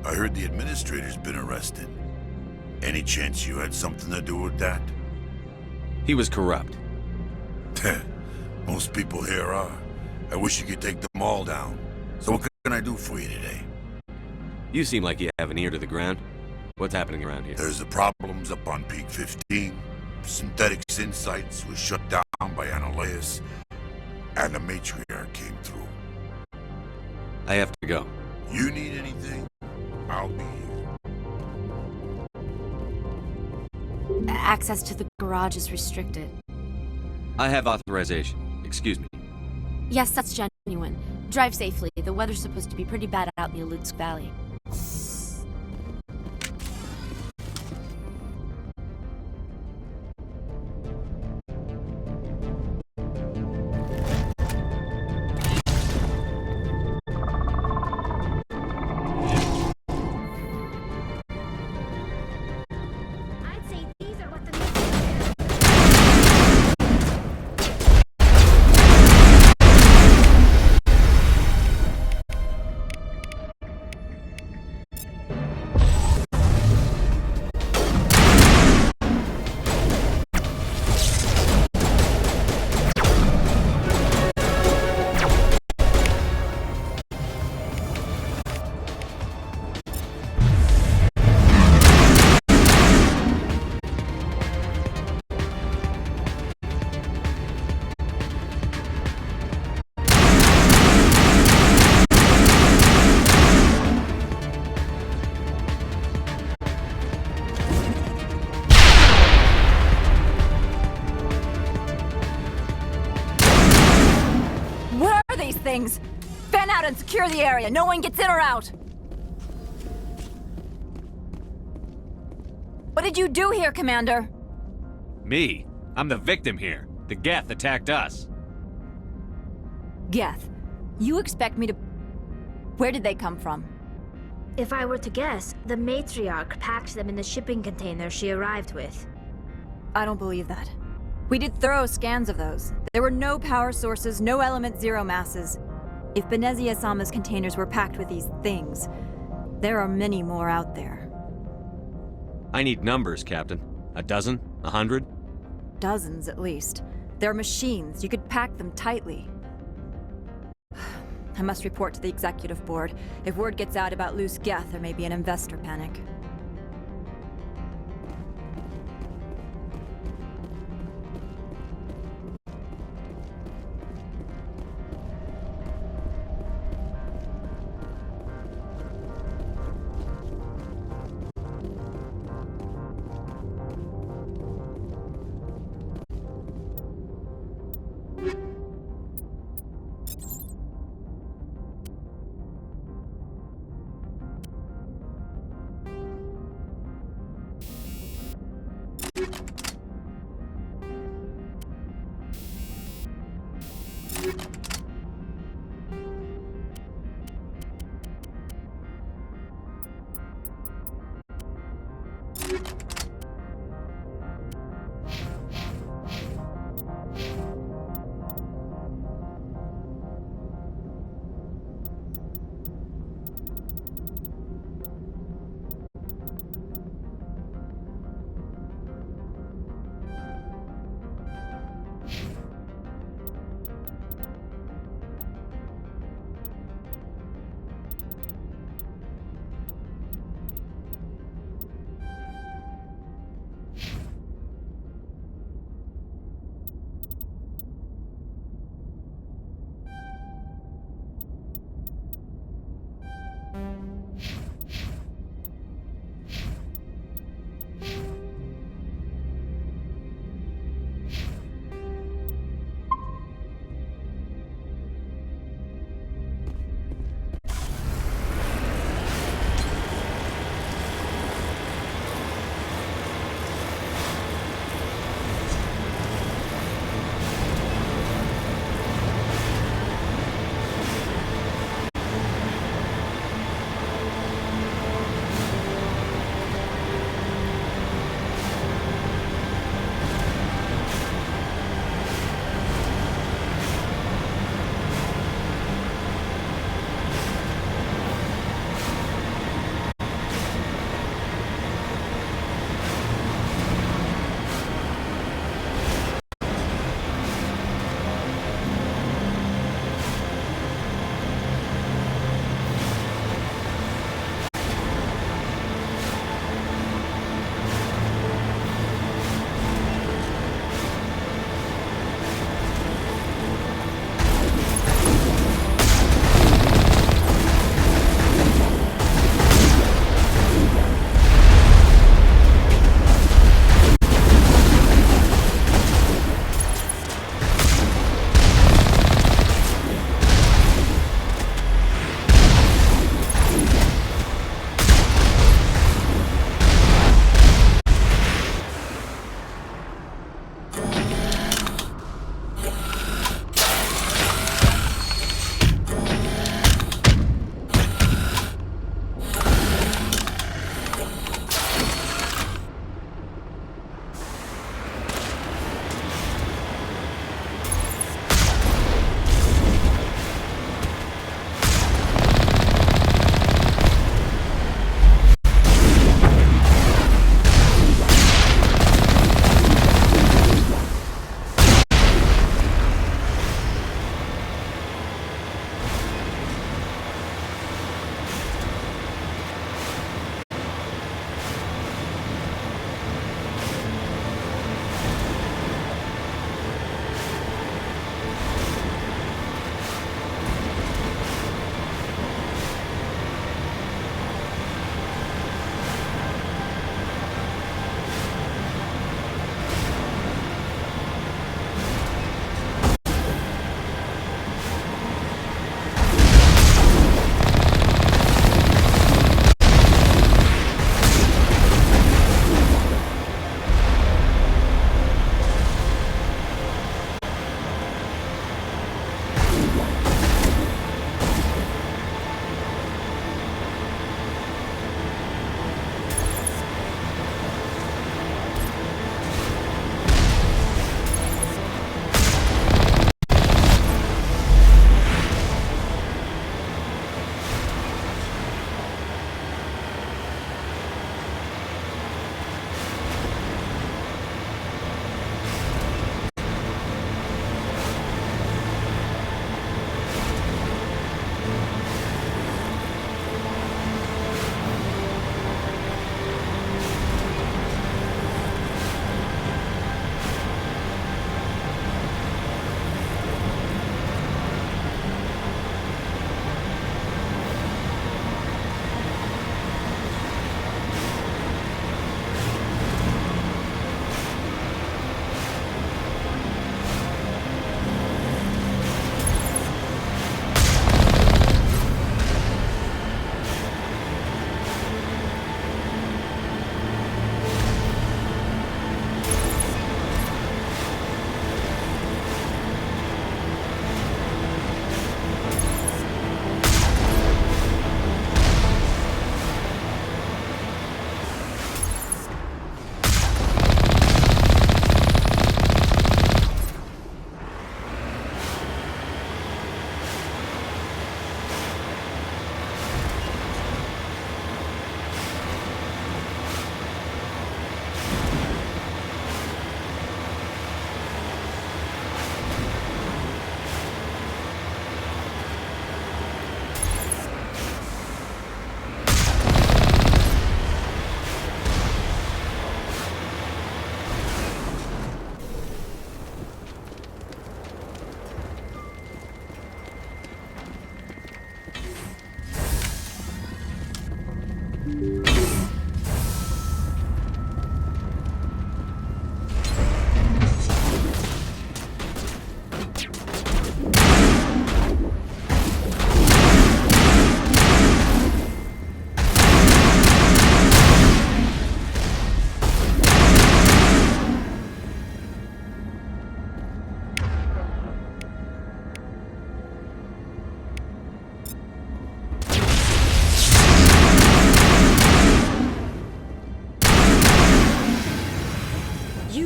I heard the administrator's been arrested. Any chance you had something to do with that? He was corrupt. Most people here are. I wish you could take them all down. So what can I do for you today? You seem like you have an ear to the ground. What's happening around here? There's the problems up on Peak 15. Synthetics Insights was shut down by Annihilus. And the matriarch came through. I have to go. You need anything? I'll be here. Access to the garage is restricted. I have authorization. Excuse me. Yes, that's genuine. Drive safely. The weather's supposed to be pretty bad out in the Alutsk Valley. Things. Fan out and secure the area. No one gets in or out. What did you do here, Commander? Me? I'm the victim here. The Geth attacked us. Geth? You expect me to... Where did they come from? If I were to guess, the matriarch packed them in the shipping container she arrived with. I don't believe that. We did thorough scans of those. There were no power sources, no element zero masses. If Benezia-sama's containers were packed with these things, there are many more out there. I need numbers, Captain. A dozen? 100? Dozens, at least. They're machines. You could pack them tightly. I must report to the executive board. If word gets out about loose Geth, there may be an investor panic.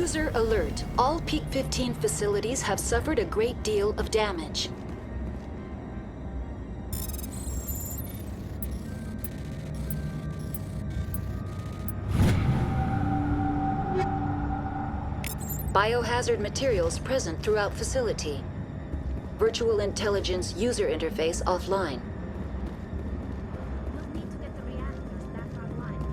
User alert. All Peak 15 facilities have suffered a great deal of damage. Biohazard materials present throughout facility. Virtual intelligence user interface offline. We'll need to get the reactors back online.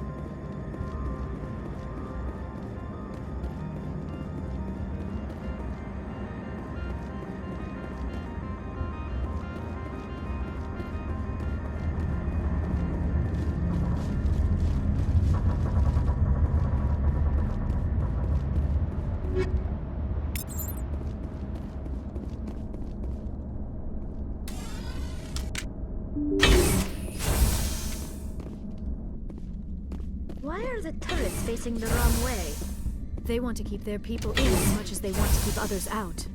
Why are the turrets facing the wrong way? They want to keep their people in as much as they want to keep others out.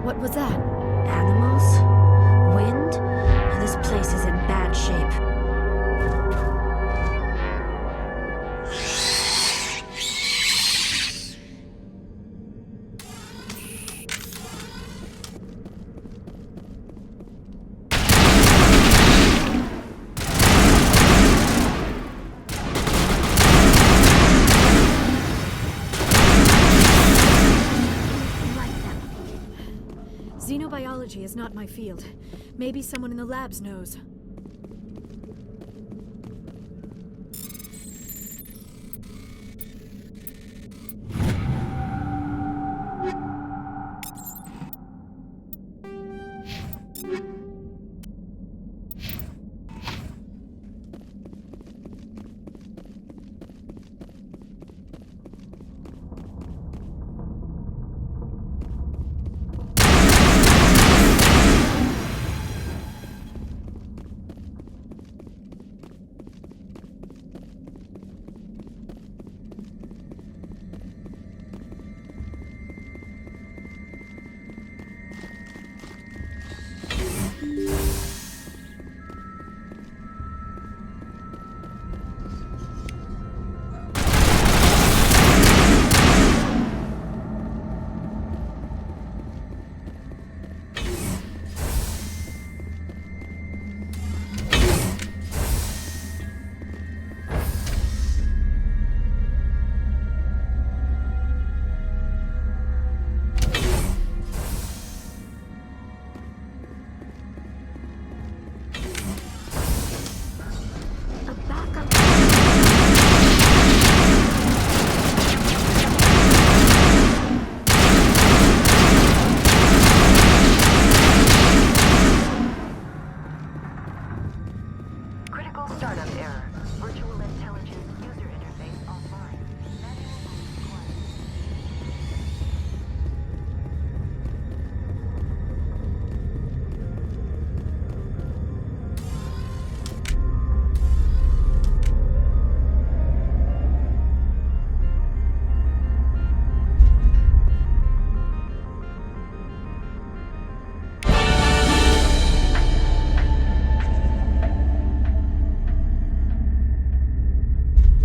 What was that? Animals? Wind? This place is in bad shape. Xenobiology is not my field. Maybe someone in the labs knows. Critical startup error. Virtual intelligence user interface offline.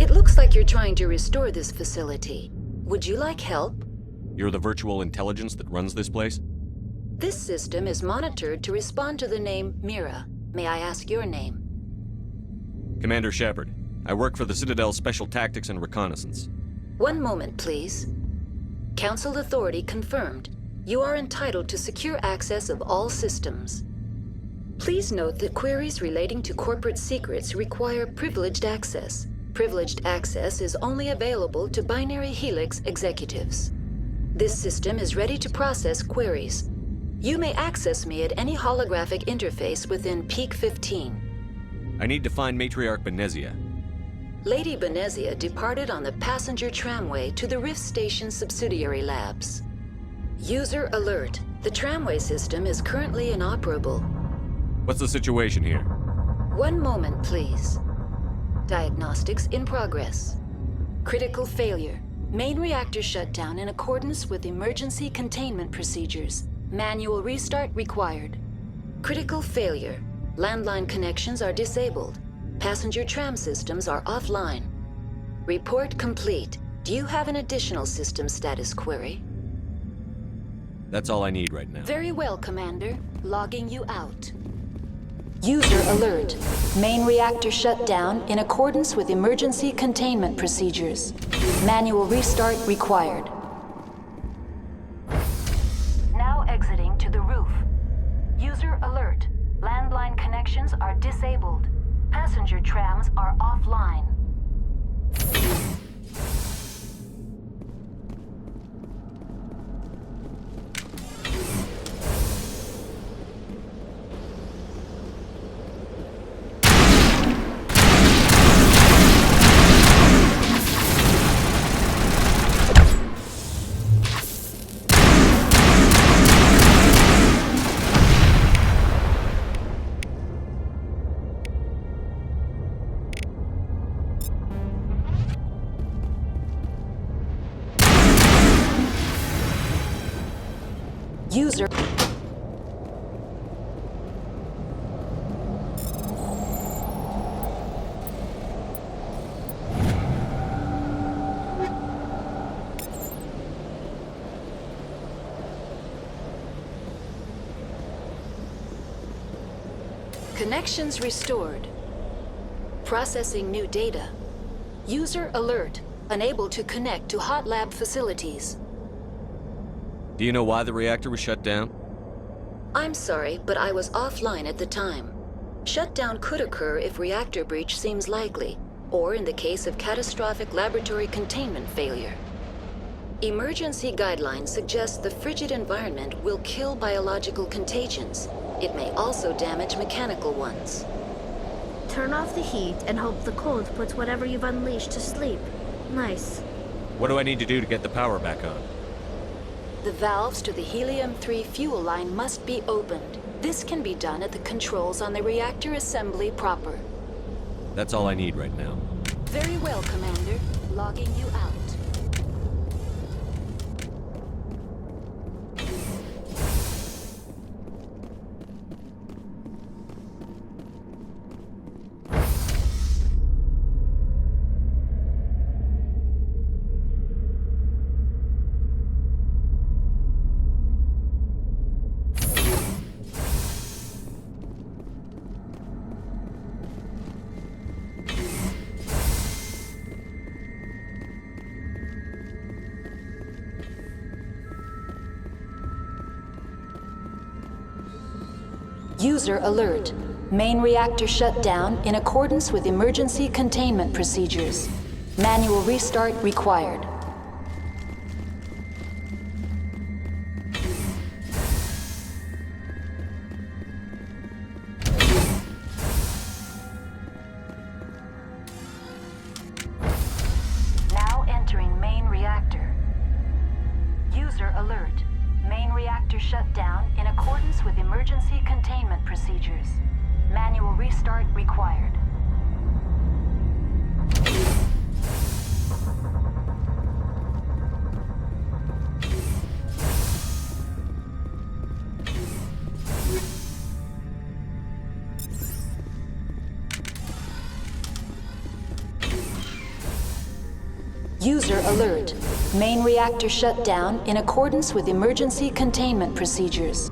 It looks like you're trying to restore this facility. Would you like help? You're the virtual intelligence that runs this place? This system is monitored to respond to the name Mira. May I ask your name? Commander Shepard. I work for the Citadel's Special Tactics and Reconnaissance. One moment, please. Council authority confirmed. You are entitled to secure access of all systems. Please note that queries relating to corporate secrets require privileged access. Privileged access is only available to Binary Helix executives. This system is ready to process queries. You may access me at any holographic interface within Peak 15. I need to find Matriarch Benezia. Lady Benezia departed on the passenger tramway to the Rift Station subsidiary labs. User alert. The tramway system is currently inoperable. What's the situation here? One moment, please. Diagnostics in progress. Critical failure. Main reactor shutdown in accordance with emergency containment procedures. Manual restart required. Critical failure. Landline connections are disabled. Passenger tram systems are offline. Report complete. Do you have an additional system status query? That's all I need right now. Very well, Commander. Logging you out. User alert. Main reactor shut down in accordance with emergency containment procedures. Manual restart required. Now exiting to the roof. User alert. Landline connections are disabled. Passenger trams are offline. User. Connections restored. Processing new data. User alert. Unable to connect to hot lab facilities. Do you know why the reactor was shut down? I'm sorry, but I was offline at the time. Shutdown could occur if reactor breach seems likely, or in the case of catastrophic laboratory containment failure. Emergency guidelines suggest the frigid environment will kill biological contagions. It may also damage mechanical ones. Turn off the heat and hope the cold puts whatever you've unleashed to sleep. Nice. What do I need to do to get the power back on? The valves to the helium-3 fuel line must be opened. This can be done at the controls on the reactor assembly proper. That's all I need right now. Very well, Commander. Logging you out. User alert. Main reactor shut down in accordance with emergency containment procedures. Manual restart required. emergency containment procedures. Manual restart required. User alert. Main reactor shut down in accordance with emergency containment procedures.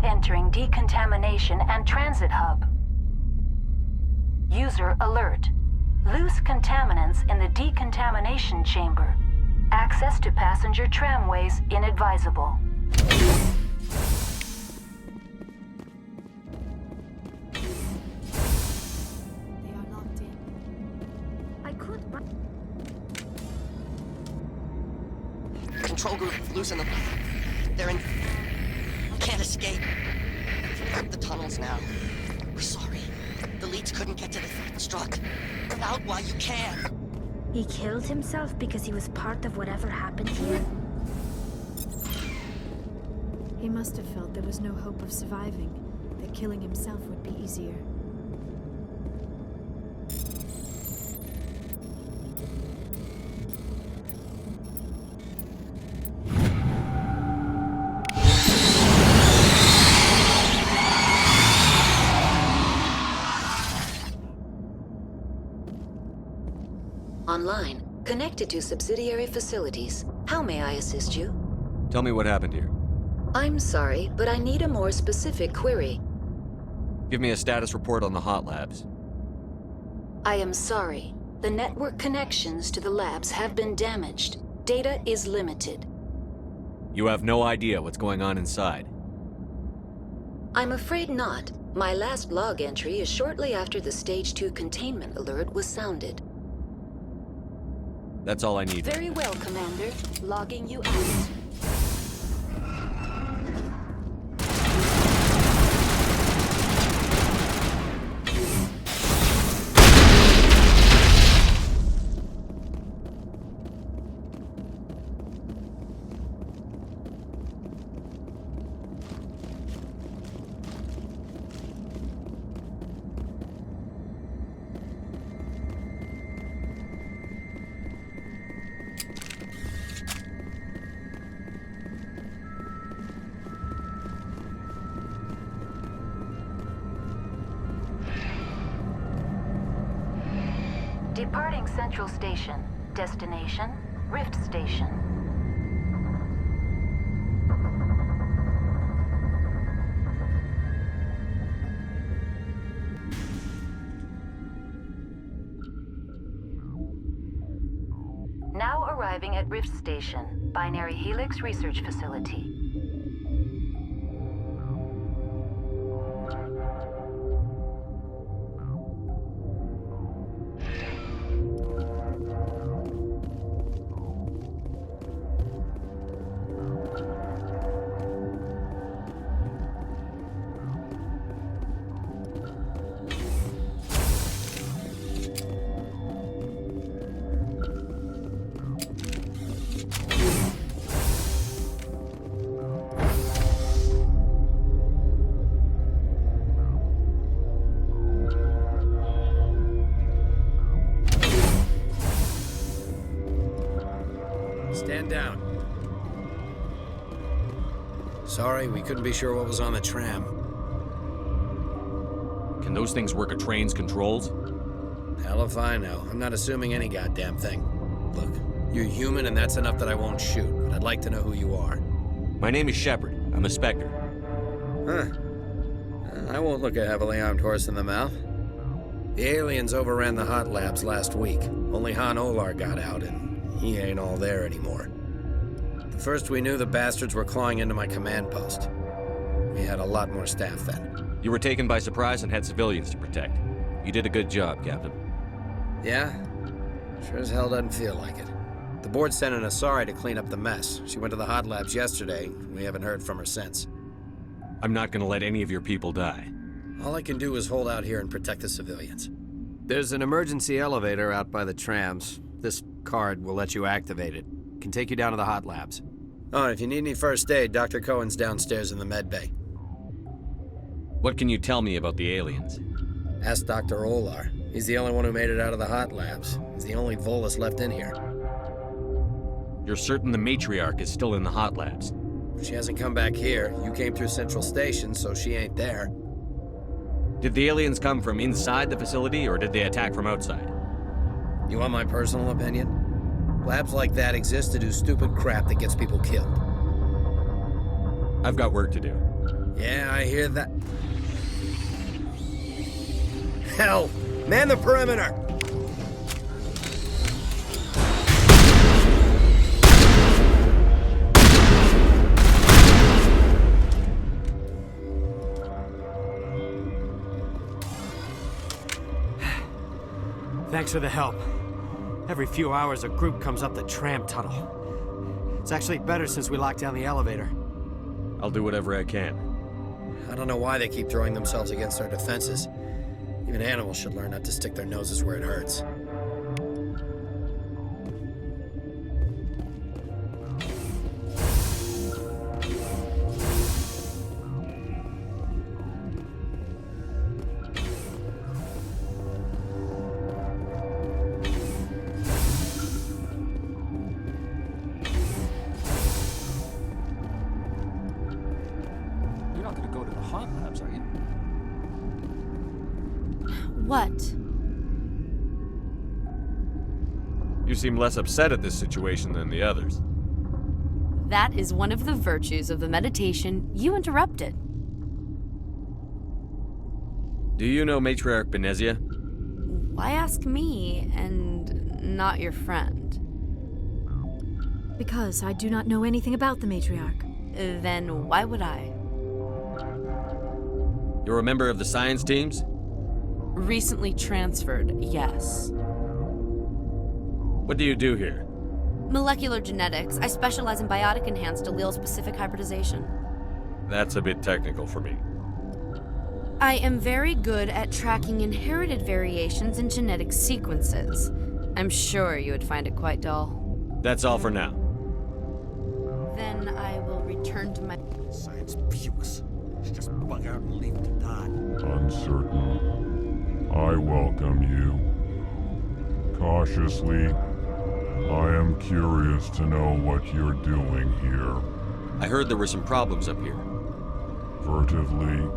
Entering decontamination and transit hub. User alert. Loose contaminants in the decontamination chamber. Access to passenger tramways inadvisable. They are locked in. I could... Control group, loosen them. They're in... Can't escape. Up the tunnels now. We're sorry. The leads couldn't get to the struck. Get out while you can. He killed himself because he was part of whatever happened here? He must have felt there was no hope of surviving, that killing himself would be easier. Online, connected to subsidiary facilities. How may I assist you? Tell me what happened here. I'm sorry, but I need a more specific query. Give me a status report on the hot labs. I am sorry. The network connections to the labs have been damaged. Data is limited. You have no idea what's going on inside. I'm afraid not. My last log entry is shortly after the Stage 2 containment alert was sounded. That's all I need. Very well, Commander. Logging you out. Departing Central Station. Destination, Rift Station. Now arriving at Rift Station, Binary Helix Research Facility. Stand down. Sorry, we couldn't be sure what was on the tram. Can those things work a train's controls? Hell if I know. I'm not assuming any goddamn thing. Look, you're human and that's enough that I won't shoot, but I'd like to know who you are. My name is Shepard. I'm a Spectre. Huh. I won't look a heavily armed horse in the mouth. The aliens overran the hot labs last week. Only Han Olar got out, and he ain't all there anymore. The first we knew, the bastards were clawing into my command post. We had a lot more staff then. You were taken by surprise and had civilians to protect. You did a good job, Captain. Yeah? Sure as hell doesn't feel like it. The board sent an Asari to clean up the mess. She went to the hot labs yesterday. We haven't heard from her since. I'm not gonna let any of your people die. All I can do is hold out here and protect the civilians. There's an emergency elevator out by the trams. This card will let you activate it. Can take you down to the hot labs. Oh, and if you need any first aid, Dr. Cohen's downstairs in the med bay. What can you tell me about the aliens? Ask Dr. Olar. He's the only one who made it out of the hot labs. He's the only Volus left in here. You're certain the matriarch is still in the hot labs? She hasn't come back here. You came through Central Station, so she ain't there. Did the aliens come from inside the facility, or did they attack from outside? You want my personal opinion? Labs like that exist to do stupid crap that gets people killed. I've got work to do. Yeah, I hear that. Hell! Man the perimeter! Thanks for the help. Every few hours, a group comes up the tram tunnel. It's actually better since we locked down the elevator. I'll do whatever I can. I don't know why they keep throwing themselves against our defenses. Even animals should learn not to stick their noses where it hurts. What? You seem less upset at this situation than the others. That is one of the virtues of the meditation you interrupted. Do you know Matriarch Benezia? Why ask me and not your friend? Because I do not know anything about the matriarch. Then why would I? You're a member of the science teams? Recently transferred, yes. What do you do here? Molecular genetics. I specialize in biotic-enhanced allele-specific hybridization. That's a bit technical for me. I am very good at tracking inherited variations in genetic sequences. I'm sure you would find it quite dull. That's all for now. Then I will return to my... Science puce. Just bug out and leave to die. Uncertain. I welcome you. Cautiously, I am curious to know what you're doing here. I heard there were some problems up here. Furtively,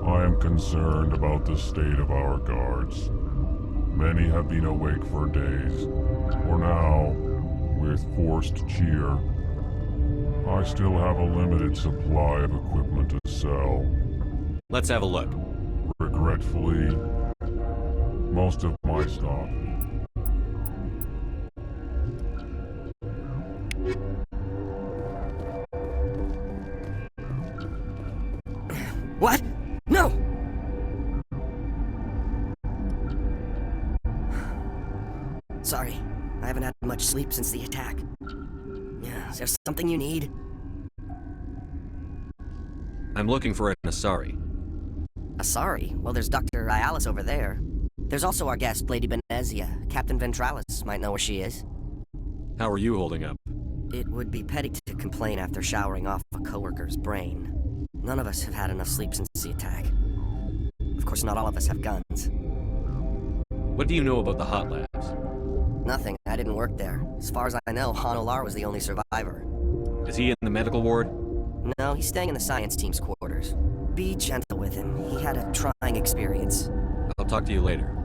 I am concerned about the state of our guards. Many have been awake for days, or now, with forced cheer. I still have a limited supply of equipment to sell. Let's have a look. Regretfully, most of my stock. What? No! Sorry, I haven't had much sleep since the attack. Yeah, is there something you need? I'm looking for an Asari. Asari? Well, there's Dr. Ayalis over there. There's also our guest, Lady Benezia. Captain Ventralis might know where she is. How are you holding up? It would be petty to complain after showering off a coworker's brain. None of us have had enough sleep since the attack. Of course, not all of us have guns. What do you know about the hot labs? Nothing. I didn't work there. As far as I know, Han Olar was the only survivor. Is he in the medical ward? No, he's staying in the science team's quarters. Be gentle with him. He had a trying experience. I'll talk to you later.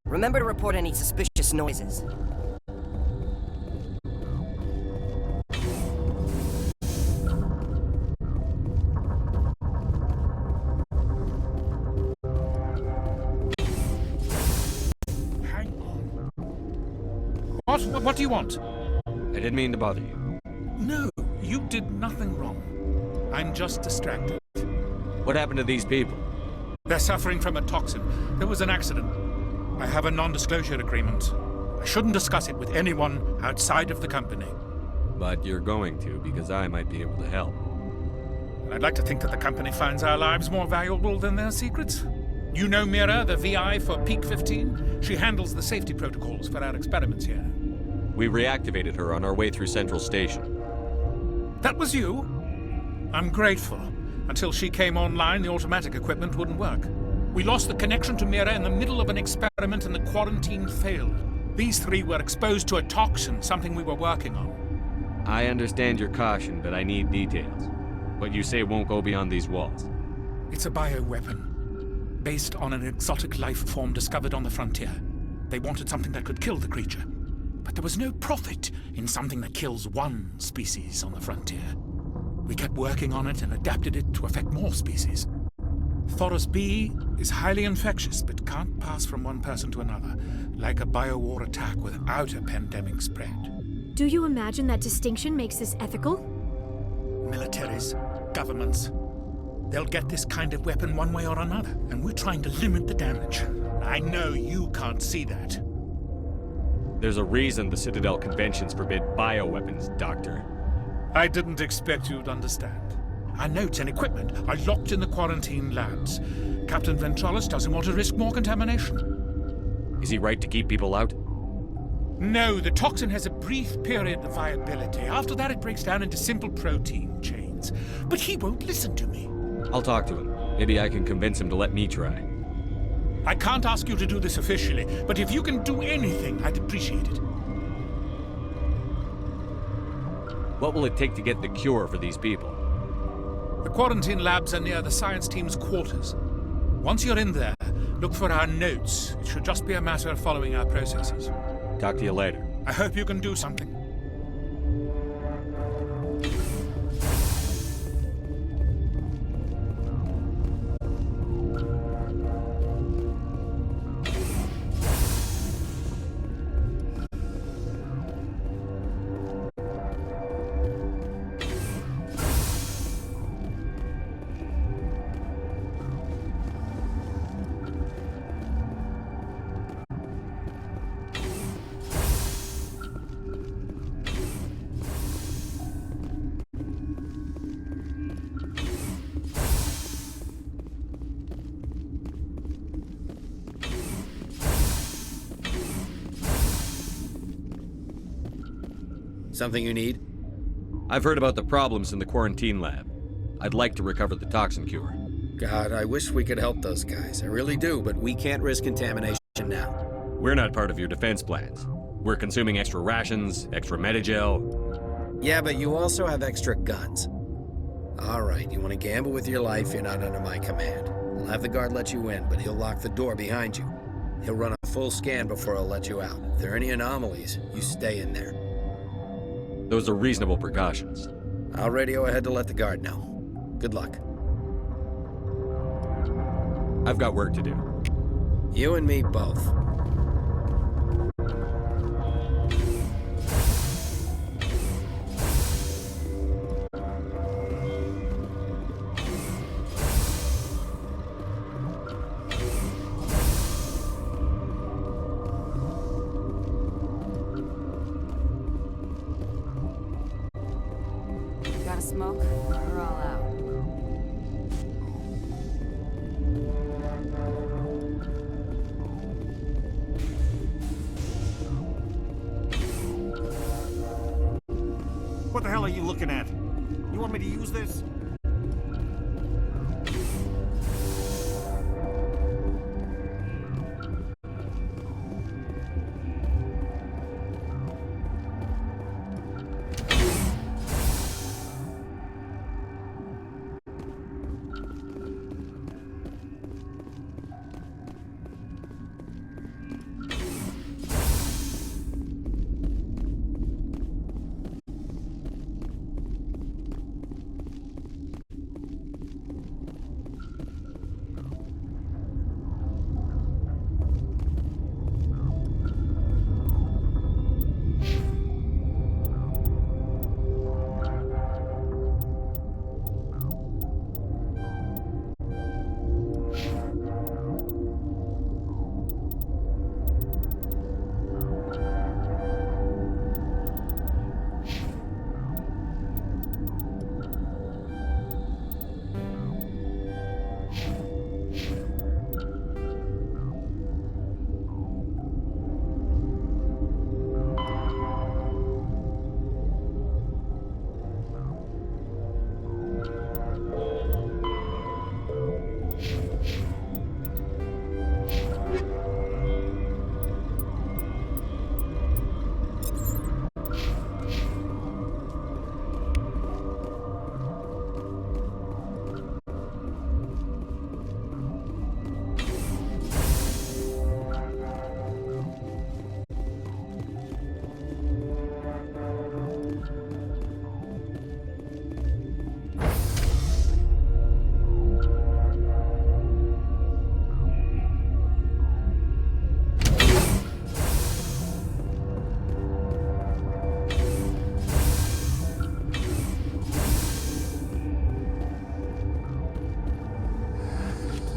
Remember to report any suspicious noises. What do you want? I didn't mean to bother you. No, you did nothing wrong. I'm just distracted. What happened to these people? They're suffering from a toxin. There was an accident. I have a non-disclosure agreement. I shouldn't discuss it with anyone outside of the company. But you're going to, because I might be able to help. I'd like to think that the company finds our lives more valuable than their secrets. You know Mira, the VI for Peak 15? She handles the safety protocols for our experiments here. We reactivated her on our way through Central Station. That was you? I'm grateful. Until she came online, the automatic equipment wouldn't work. We lost the connection to Mira in the middle of an experiment and the quarantine failed. These three were exposed to a toxin, something we were working on. I understand your caution, but I need details. What you say won't go beyond these walls. It's a bioweapon, based on an exotic life form discovered on the frontier. They wanted something that could kill the creature. But there was no profit in something that kills one species on the frontier. We kept working on it and adapted it to affect more species. Thoros B is highly infectious, but can't pass from one person to another, like a biowar attack without a pandemic spread. Do you imagine that distinction makes this ethical? Militaries, governments, they'll get this kind of weapon one way or another, and we're trying to limit the damage. I know you can't see that. There's a reason the Citadel conventions forbid bioweapons, Doctor. I didn't expect you'd understand. Our notes and equipment are locked in the quarantine labs. Captain Ventralis doesn't want to risk more contamination. Is he right to keep people out? No, the toxin has a brief period of viability. After that, it breaks down into simple protein chains. But he won't listen to me. I'll talk to him. Maybe I can convince him to let me try. I can't ask you to do this officially, but if you can do anything, I'd appreciate it. What will it take to get the cure for these people? The quarantine labs are near the science team's quarters. Once you're in there, look for our notes. It should just be a matter of following our processes. Talk to you later. I hope you can do something. Something you need? I've heard about the problems in the quarantine lab. I'd like to recover the toxin cure. God, I wish we could help those guys. I really do, but we can't risk contamination now. We're not part of your defense plans. We're consuming extra rations, extra Medigel. Yeah, but you also have extra guns. All right, you want to gamble with your life, you're not under my command. I'll have the guard let you in, but he'll lock the door behind you. He'll run a full scan before he'll let you out. If there are any anomalies, you stay in there. Those are reasonable precautions. I'll radio ahead to let the guard know. Good luck. I've got work to do. You and me both. Got a smoke? We're all out. What the hell are you looking at? You want me to use this?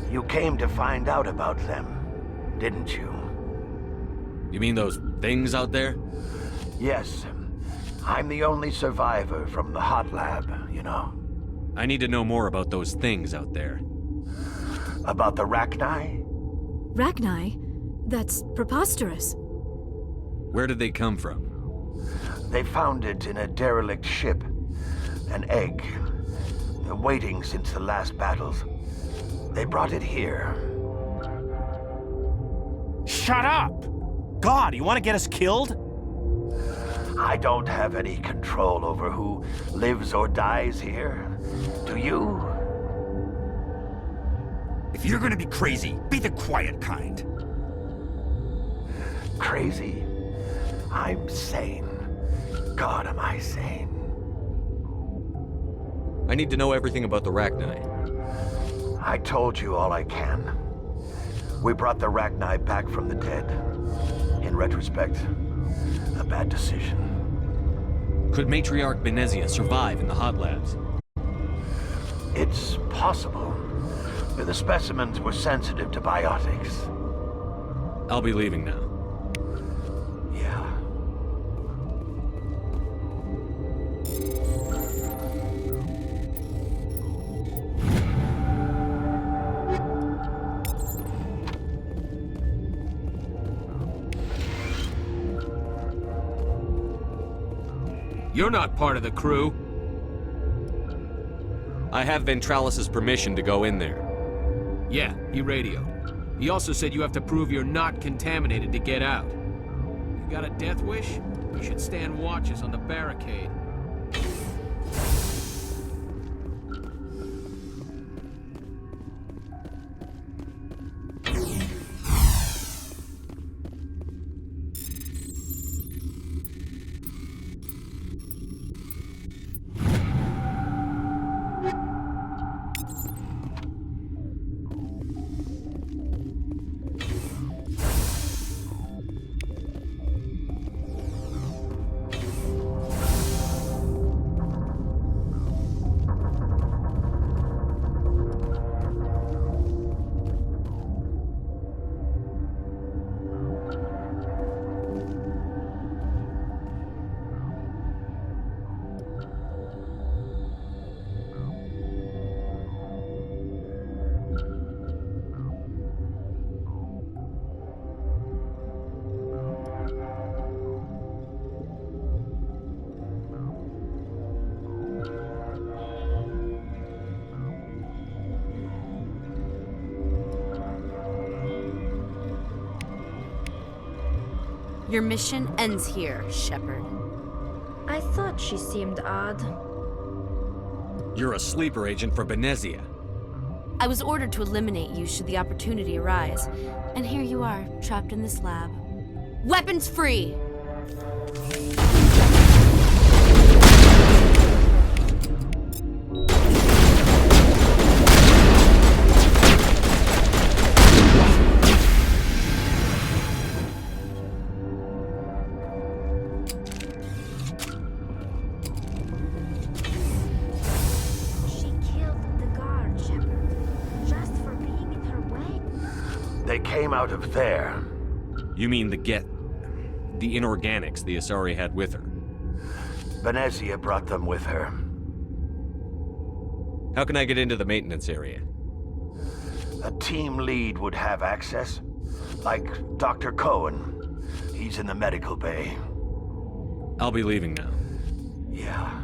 You came to find out about them, didn't you? You mean those things out there? Yes. I'm the only survivor from the hot lab, you know. I need to know more about those things out there. About the Rachni? Rachni? That's preposterous. Where did they come from? They found it in a derelict ship. An egg. Waiting since the last battles. They brought it here. Shut up! God, you want to get us killed? I don't have any control over who lives or dies here. Do you? If you're gonna be crazy, be the quiet kind. Crazy? I'm sane. God, am I sane? I need to know everything about the Rachni. I told you all I can. We brought the Rachni back from the dead. In retrospect, a bad decision. Could Matriarch Benezia survive in the hot labs? It's possible. The specimens were sensitive to biotics. I'll be leaving now. Yeah. You're not part of the crew. I have Ventralis's permission to go in there. Yeah, he radioed. He also said you have to prove you're not contaminated to get out. You got a death wish? You should stand watches on the barricade. Your mission ends here, Shepard. I thought she seemed odd. You're a sleeper agent for Venezia. I was ordered to eliminate you should the opportunity arise. And here you are, trapped in this lab. Weapons free! She killed the guard, Shepard. Just for being in her way? They came out of there. You mean the inorganics the Asari had with her? Venezia brought them with her. How can I get into the maintenance area? A team lead would have access. Like Dr. Cohen. He's in the medical bay. I'll be leaving now. Yeah.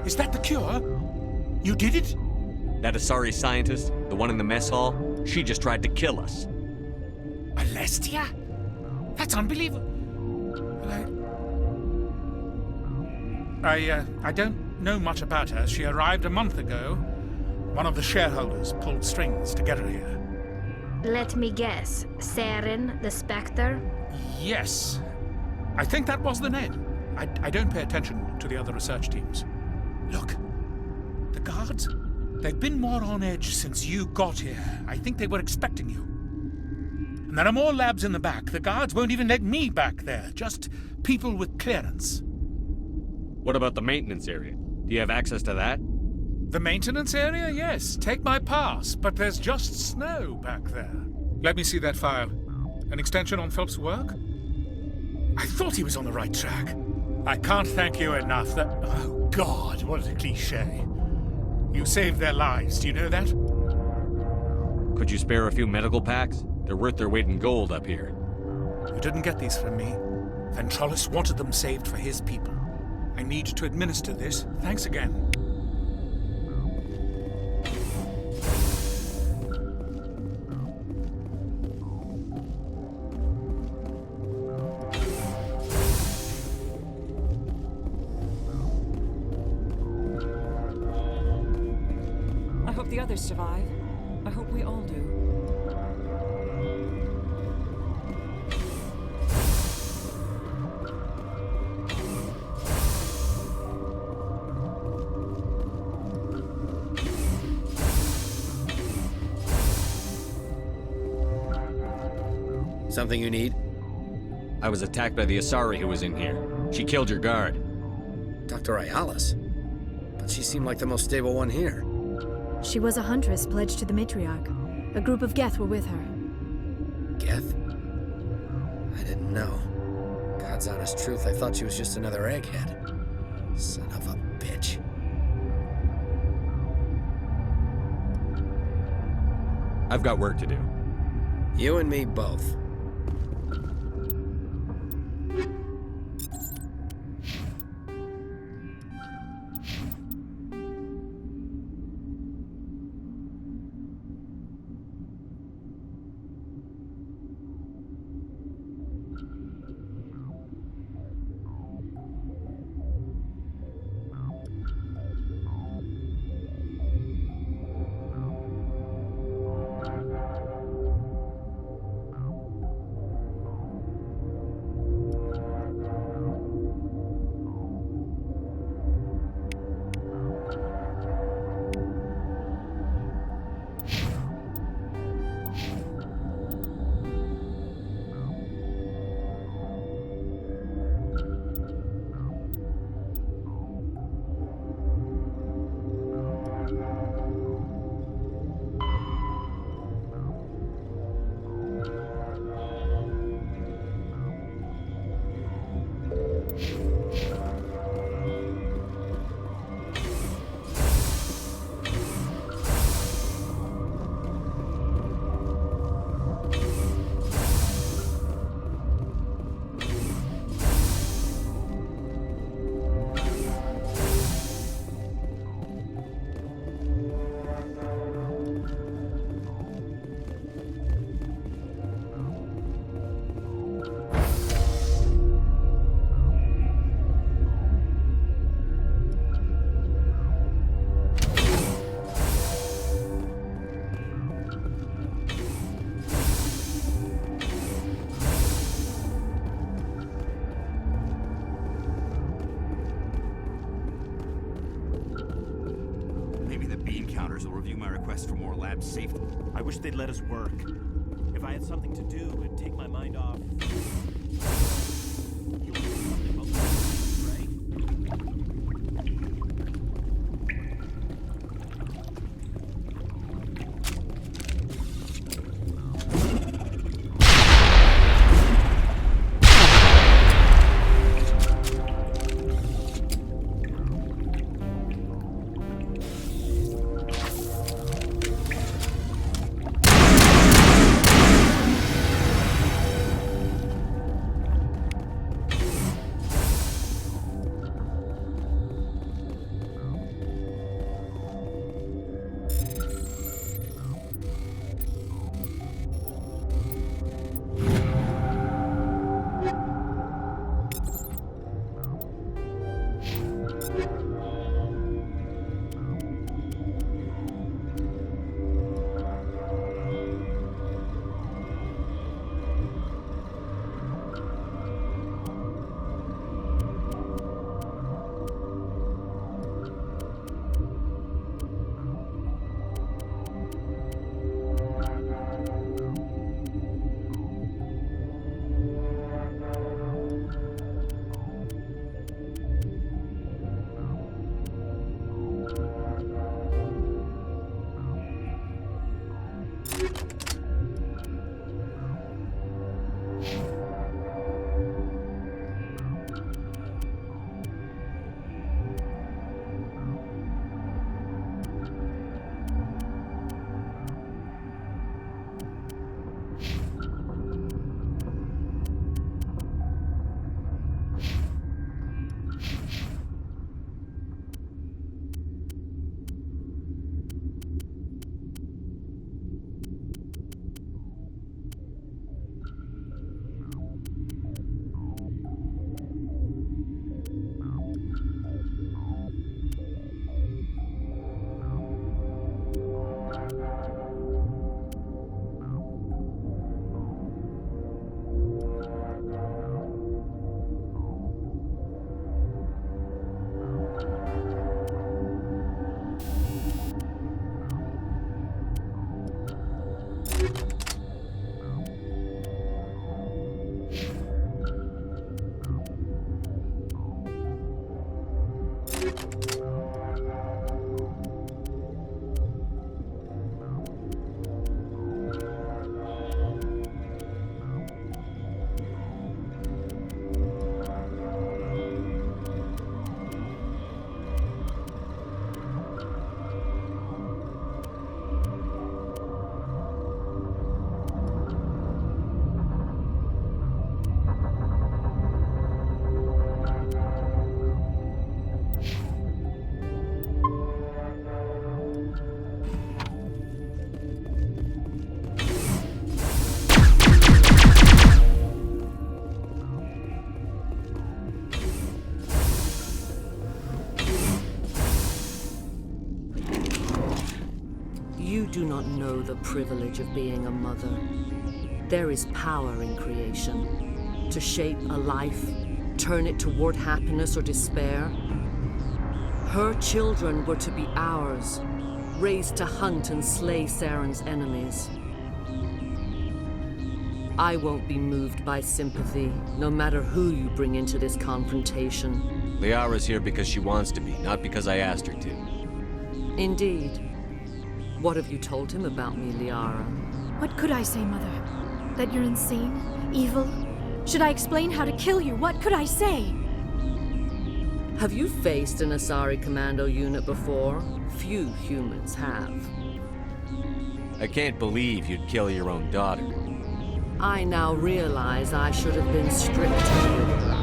Is that the cure? You did it? That Asari scientist, the one in the mess hall, she just tried to kill us. Alestia? That's unbelievable. I don't know much about her. She arrived a month ago. One of the shareholders pulled strings to get her here. Let me guess. Saren, the Spectre? Yes. I think that was the name. I don't pay attention to the other research teams. Look, the guards, they've been more on edge since you got here. I think they were expecting you. And there are more labs in the back. The guards won't even let me back there. Just people with clearance. What about the maintenance area? Do you have access to that? The maintenance area? Yes. Take my pass. But there's just snow back there. Let me see that file. An extension on Phelps' work? I thought he was on the right track. I can't thank you enough. Oh, God, what a cliché. You saved their lives, do you know that? Could you spare a few medical packs? They're worth their weight in gold up here. You didn't get these from me. Ventrolis wanted them saved for his people. I need to administer this. Thanks again. I hope the others survive. I hope we all do. Something you need? I was attacked by the Asari who was in here. She killed your guard. Dr. Ayalis? But she seemed like the most stable one here. She was a huntress pledged to the matriarch. A group of Geth were with her. Geth? I didn't know. God's honest truth, I thought she was just another egghead. Son of a bitch. I've got work to do. You and me both. Maybe the bean counters will review my request for more lab safety. I wish they'd let us work. If I had something to do, it'd take my mind off. You do not know the privilege of being a mother. There is power in creation. To shape a life, turn it toward happiness or despair. Her children were to be ours, raised to hunt and slay Saren's enemies. I won't be moved by sympathy, no matter who you bring into this confrontation. Liara's here because she wants to be, not because I asked her to. Indeed. What have you told him about me, Liara? What could I say, Mother? That you're insane? Evil? Should I explain how to kill you? What could I say? Have you faced an Asari commando unit before? Few humans have. I can't believe you'd kill your own daughter. I now realize I should have been stricter with her.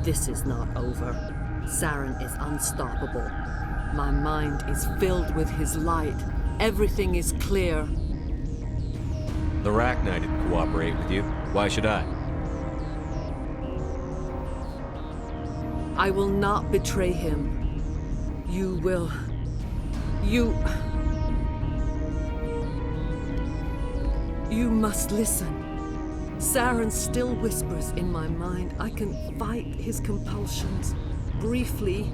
This is not over. Saren is unstoppable. My mind is filled with his light. Everything is clear. The Rachni didn't cooperate with you. Why should I? I will not betray him. You will. You must listen. Saren still whispers in my mind. I can fight his compulsions, briefly,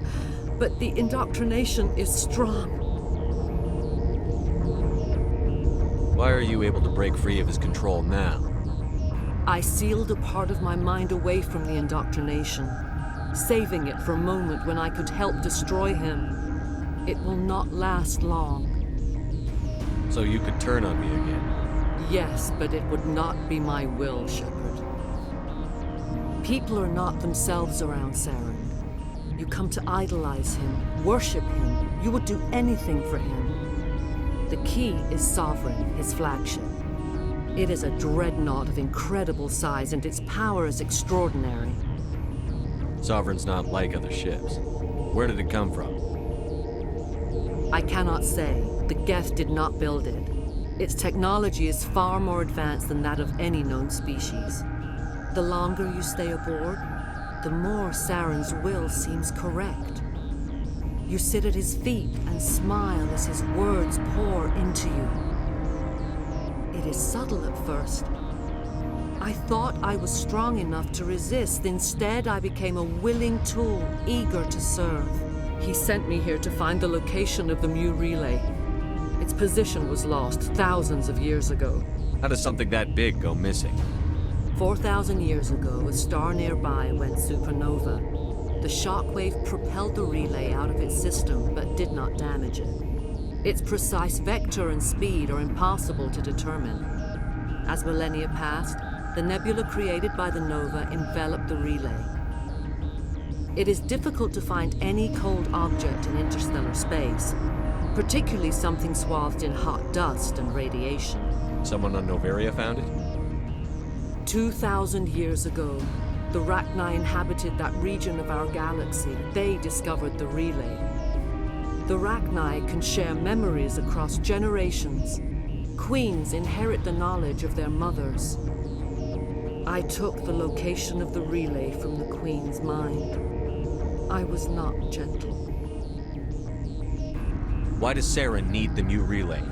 but the indoctrination is strong. Why are you able to break free of his control now? I sealed a part of my mind away from the indoctrination, saving it for a moment when I could help destroy him. It will not last long. So you could turn on me again? Yes, but it would not be my will, Shepard. People are not themselves around Saren. You come to idolize him, worship him. You would do anything for him. The key is Sovereign, his flagship. It is a dreadnought of incredible size, and its power is extraordinary. Sovereign's not like other ships. Where did it come from? I cannot say. The Geth did not build it. Its technology is far more advanced than that of any known species. The longer you stay aboard, the more Saren's will seems correct. You sit at his feet and smile as his words pour into you. It is subtle at first. I thought I was strong enough to resist. Instead, I became a willing tool, eager to serve. He sent me here to find the location of the Mu relay. Its position was lost thousands of years ago. How does something that big go missing? 4,000 years ago, a star nearby went supernova. The shockwave propelled the relay out of its system, but did not damage it. Its precise vector and speed are impossible to determine. As millennia passed, the nebula created by the nova enveloped the relay. It is difficult to find any cold object in interstellar space, particularly something swathed in hot dust and radiation. Someone on Noveria found it? 2,000 years ago, the Rachni inhabited that region of our galaxy. They discovered the relay. The Rachni can share memories across generations. Queens inherit the knowledge of their mothers. I took the location of the relay from the Queen's mind. I was not gentle. Why does Saren need the Mu relay?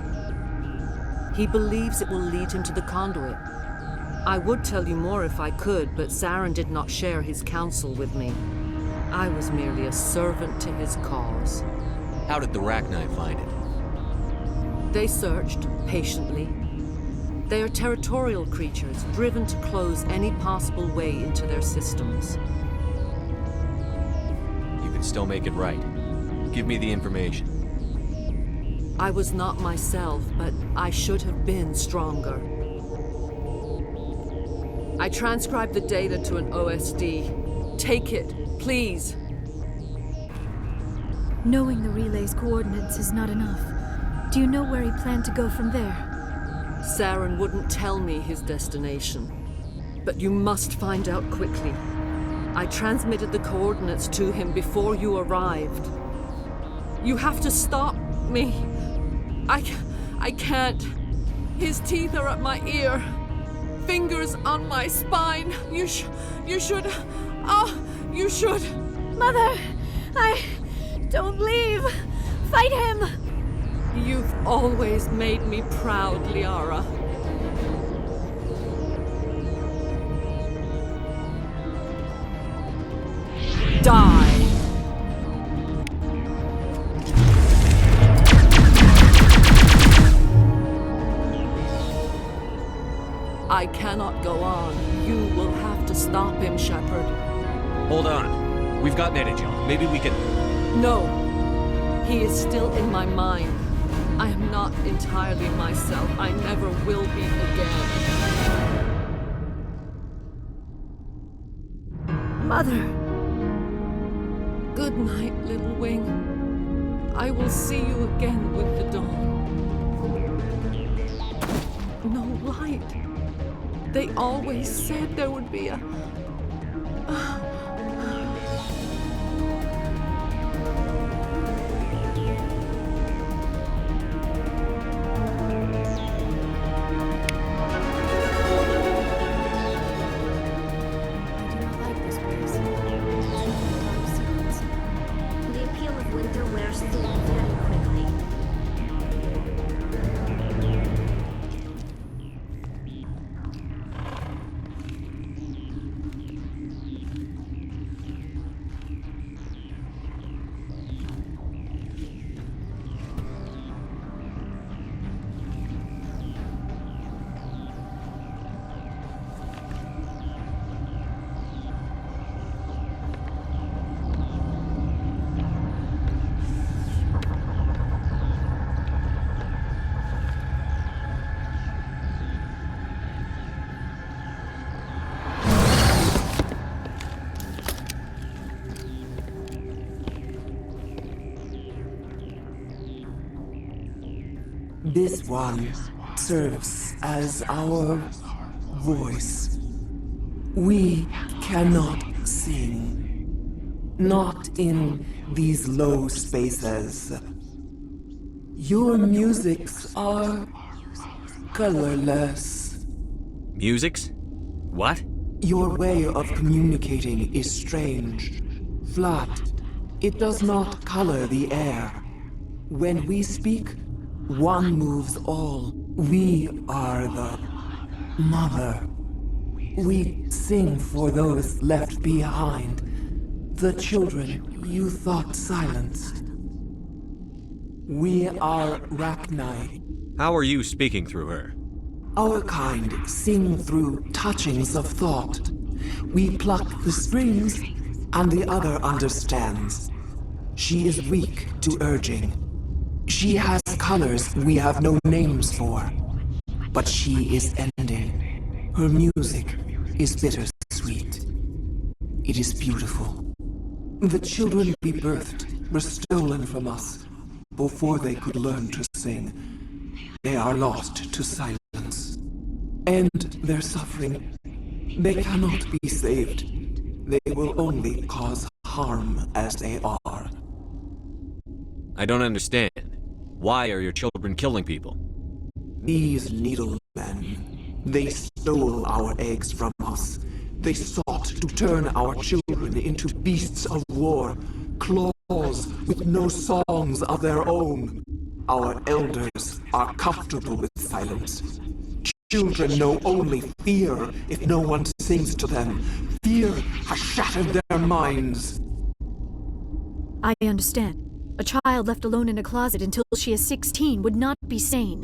He believes it will lead him to the conduit. I would tell you more if I could, but Saren did not share his counsel with me. I was merely a servant to his cause. How did the Rachni find it? They searched, patiently. They are territorial creatures, driven to close any possible way into their systems. You can still make it right. Give me the information. I was not myself, but I should have been stronger. I transcribed the data to an OSD. Take it, please. Knowing the relay's coordinates is not enough. Do you know where he planned to go from there? Saren wouldn't tell me his destination. But you must find out quickly. I transmitted the coordinates to him before you arrived. You have to stop me. I can't. His teeth are at my ear. Fingers on my spine. You should. You should. Mother! Don't leave! Fight him! You've always made me proud, Liara. Die! I cannot go on. You will have to stop him, Shepard. Hold on. We've got Energon. Maybe we can... No. He is still in my mind. I am not entirely myself. I never will be again. Mother! Good night, little wing. I will see you again with the dawn. No light. They always said there would be a... The appeal of winter wears thin very quickly. This one serves as our voice. We cannot sing. Not in these low spaces. Your musics are colorless. Musics? What? Your way of communicating is strange. Flat. It does not color the air. When we speak, one moves all. We are the mother. We sing for those left behind. The children you thought silenced. We are Rachni. How are you speaking through her? Our kind sing through touchings of thought. We pluck the strings, and the other understands. She is weak to urging. She has colors we have no names for. But she is ending. Her music is bittersweet. It is beautiful. The children we birthed were stolen from us before they could learn to sing. They are lost to silence. And their suffering, they cannot be saved. They will only cause harm as they are. I don't understand. Why are your children killing people? These needle men, they stole our eggs from us. They sought to turn our children into beasts of war, claws with no songs of their own. Our elders are comfortable with silence. Children know only fear if no one sings to them. Fear has shattered their minds. I understand. A child left alone in a closet until she is 16 would not be sane.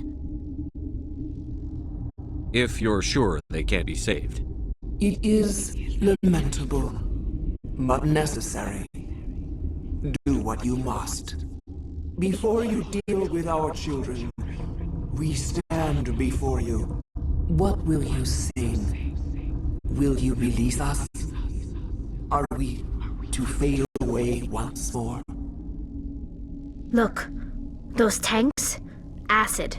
If you're sure they can't be saved. It is lamentable, but necessary. Do what you must. Before you deal with our children, we stand before you. What will you sing? Will you release us? Are we to fade away once more? Look, those tanks? Acid.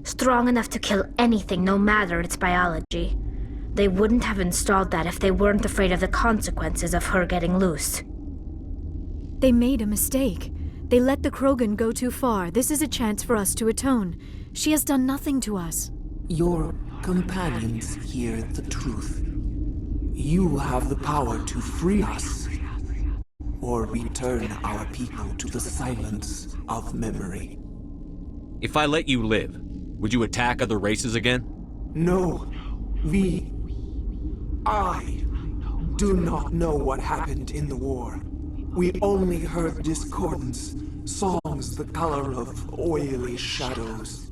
Strong enough to kill anything, no matter its biology. They wouldn't have installed that if they weren't afraid of the consequences of her getting loose. They made a mistake. They let the Krogan go too far. This is a chance for us to atone. She has done nothing to us. Your companions hear the truth. You have the power to free us, or return our people to the silence of memory. If I let you live, would you attack other races again? No. I do not know what happened in the war. We only heard discordance, songs the color of oily shadows.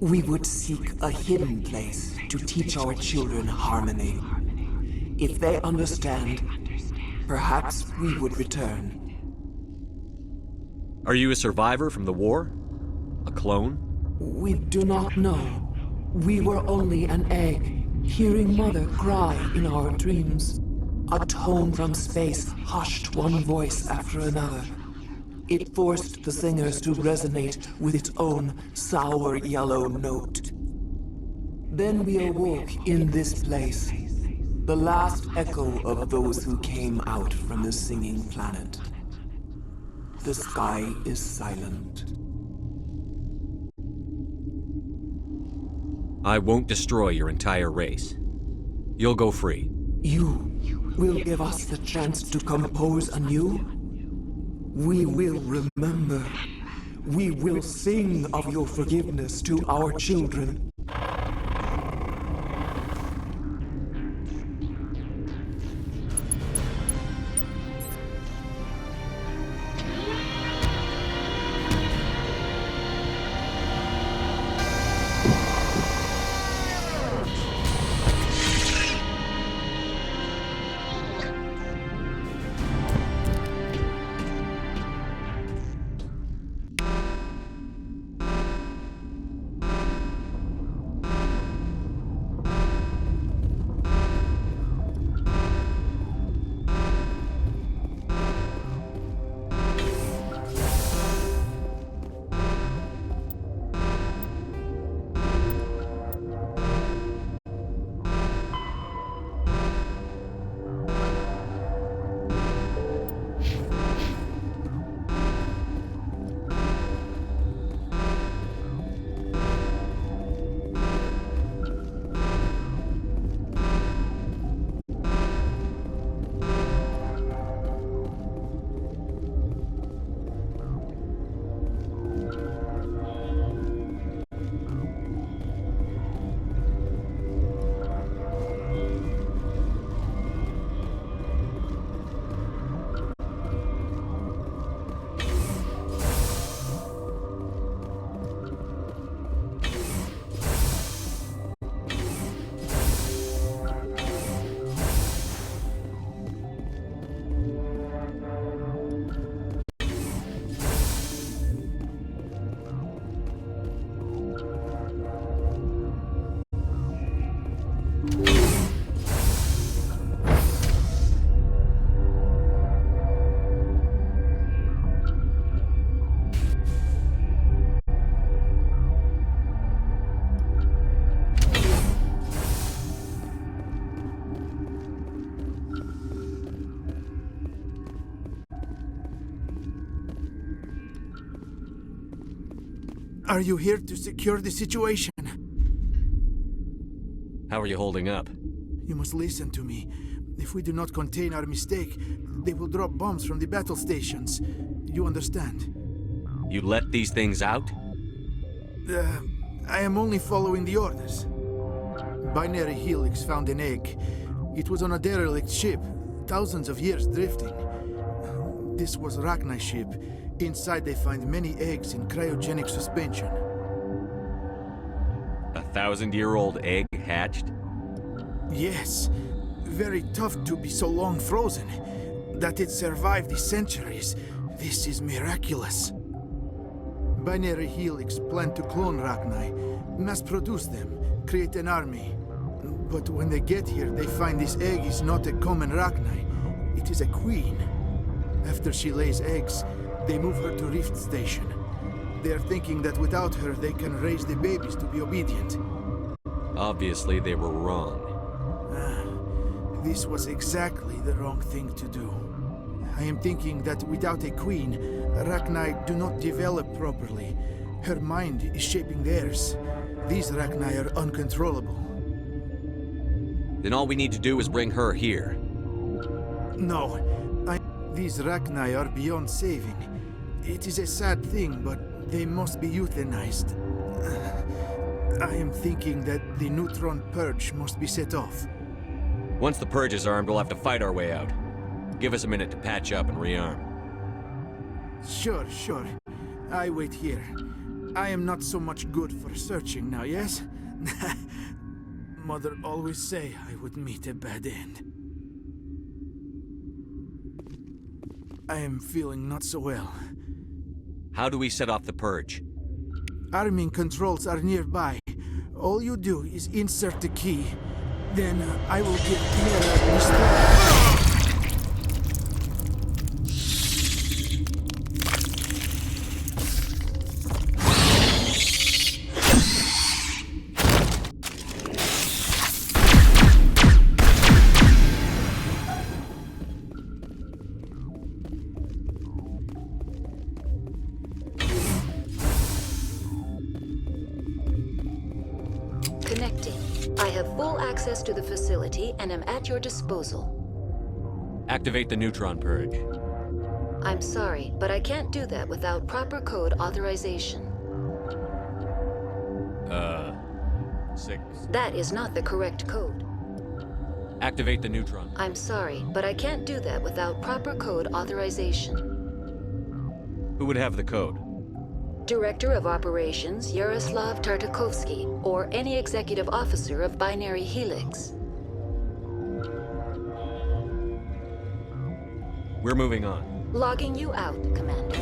We would seek a hidden place to teach our children harmony. If they understand, perhaps we would return. Are you a survivor from the war? A clone? We do not know. We were only an egg, hearing Mother cry in our dreams. A tone from space hushed one voice after another. It forced the singers to resonate with its own sour yellow note. Then we awoke in this place, the last echo of those who came out from the singing planet. The sky is silent. I won't destroy your entire race. You'll go free. You will give us the chance to compose anew? We will remember. We will sing of your forgiveness to our children. Are you here to secure the situation? How are you holding up? You must listen to me. If we do not contain our mistake, they will drop bombs from the battle stations. You understand? You let these things out? I am only following the orders. Binary Helix found an egg. It was on a derelict ship, thousands of years drifting. This was Rachni's ship. Inside they find many eggs in cryogenic suspension. 1,000-year-old egg hatched? Yes. Very tough to be so long frozen. That it survived the centuries. This is miraculous. Binary Helix planned to clone Rachni, mass produce them, create an army. But when they get here, they find this egg is not a common Rachni. It is a queen. After she lays eggs, they move her to Rift Station. They are thinking that without her, they can raise the babies to be obedient. Obviously, they were wrong. This was exactly the wrong thing to do. I am thinking that without a queen, Rachni do not develop properly. Her mind is shaping theirs. These Rachni are uncontrollable. Then all we need to do is bring her here. No. These Rachni are beyond saving. It is a sad thing, but they must be euthanized. I am thinking that the neutron purge must be set off. Once the purge is armed, we'll have to fight our way out. Give us a minute to patch up and rearm. Sure. I wait here. I am not so much good for searching now, yes? Mother always say I would meet a bad end. I am feeling not so well. How do we set off the purge? Arming controls are nearby. All you do is insert the key. Then I will give Mira restore. To the facility and am at your disposal. Activate the neutron purge. I'm sorry, but I can't do that without proper code authorization. 6. That is not the correct code. Activate the neutron. I'm sorry, but I can't do that without proper code authorization. Who would have the code? Director of Operations Yaroslav Tartakovsky, or any executive officer of Binary Helix. We're moving on. Logging you out, Commander.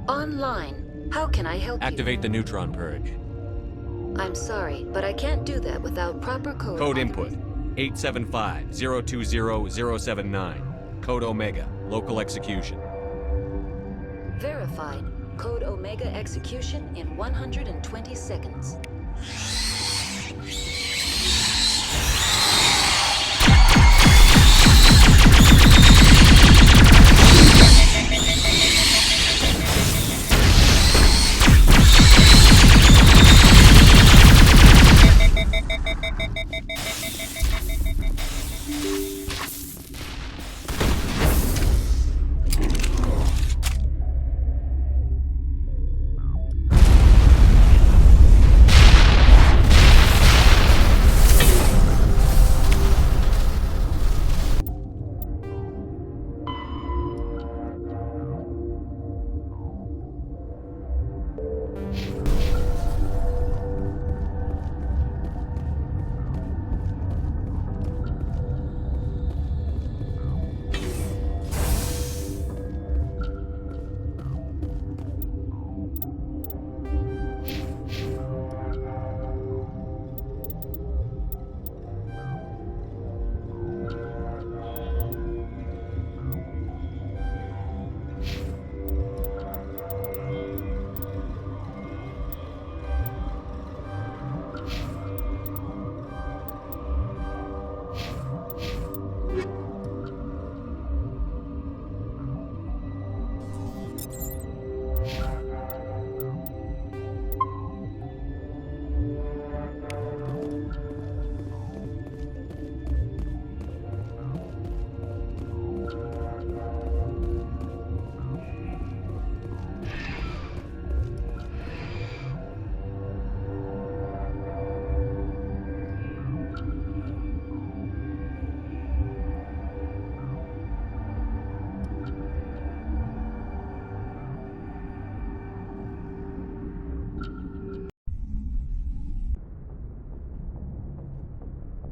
Online. How can I help you? Activate the neutron purge. I'm sorry, but I can't do that without proper code. Code input 875-020-079. Code Omega. Local execution. Verified. Code Omega execution in 120 seconds.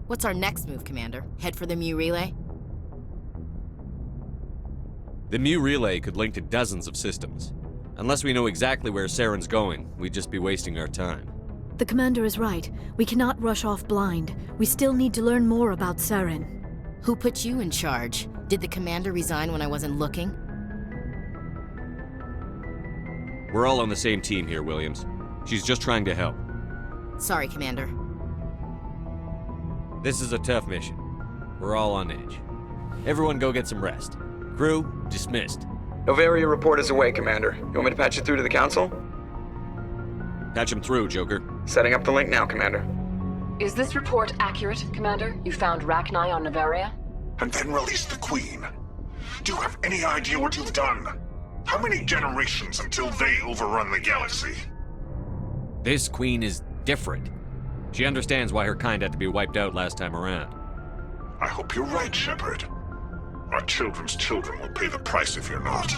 What's our next move, Commander? Head for the Mu relay? The Mu relay could link to dozens of systems. Unless we know exactly where Saren's going, we'd just be wasting our time. The commander is right. We cannot rush off blind. We still need to learn more about Saren. Who put you in charge? Did the commander resign when I wasn't looking? We're all on the same team here, Williams. She's just trying to help. Sorry, Commander. This is a tough mission. We're all on edge. Everyone go get some rest. Crew, dismissed. Noveria report is away, Commander. You want me to patch you through to the Council? Patch him through, Joker. Setting up the link now, Commander. Is this report accurate, Commander? You found Rachni on Noveria? And then released the Queen. Do you have any idea what you've done? How many generations until they overrun the galaxy? This Queen is different. She understands why her kind had to be wiped out last time around. I hope you're right, Shepard. Our children's children will pay the price if you're not.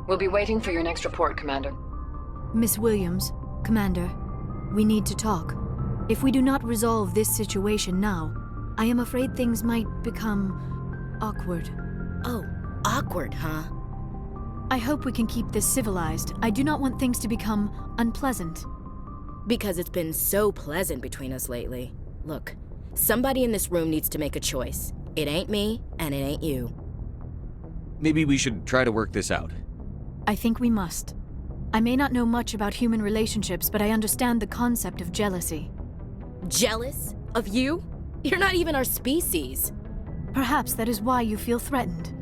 We'll be waiting for your next report, Commander. Miss Williams, Commander, we need to talk. If we do not resolve this situation now, I am afraid things might become awkward. Oh, awkward, huh? I hope we can keep this civilized. I do not want things to become unpleasant. Because it's been so pleasant between us lately. Look, somebody in this room needs to make a choice. It ain't me, and it ain't you. Maybe we should try to work this out. I think we must. I may not know much about human relationships, but I understand the concept of jealousy. Jealous? Of you? You're not even our species. Perhaps that is why you feel threatened.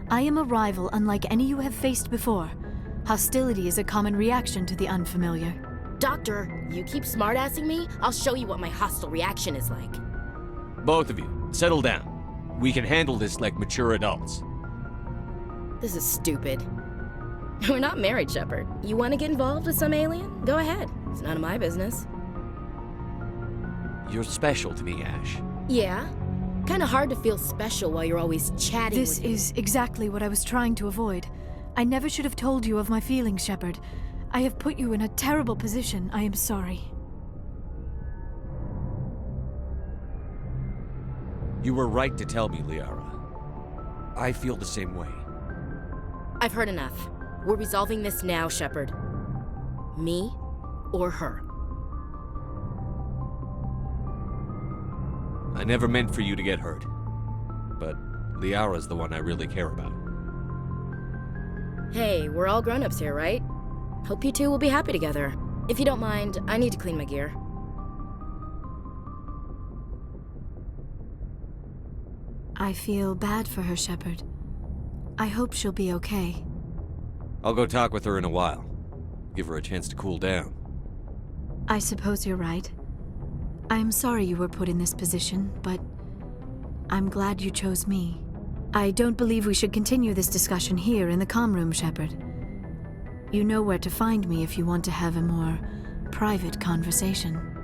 I am a rival unlike any you have faced before. Hostility is a common reaction to the unfamiliar. Doctor, you keep smartassing me, I'll show you what my hostile reaction is like. Both of you, settle down. We can handle this like mature adults. This is stupid. We're not married, Shepard. You want to get involved with some alien? Go ahead. It's none of my business. You're special to me, Ash. Yeah? Kinda hard to feel special while you're always chatting This with is exactly what I was trying to avoid. I never should have told you of my feelings, Shepard. I have put you in a terrible position. I am sorry. You were right to tell me, Liara. I feel the same way. I've heard enough. We're resolving this now, Shepard. Me or her. I never meant for you to get hurt. But Liara's the one I really care about. Hey, we're all grown-ups here, right? Hope you two will be happy together. If you don't mind, I need to clean my gear. I feel bad for her, Shepard. I hope she'll be okay. I'll go talk with her in a while. Give her a chance to cool down. I suppose you're right. I'm sorry you were put in this position, but I'm glad you chose me. I don't believe we should continue this discussion here in the comm room, Shepard. You know where to find me if you want to have a more private conversation.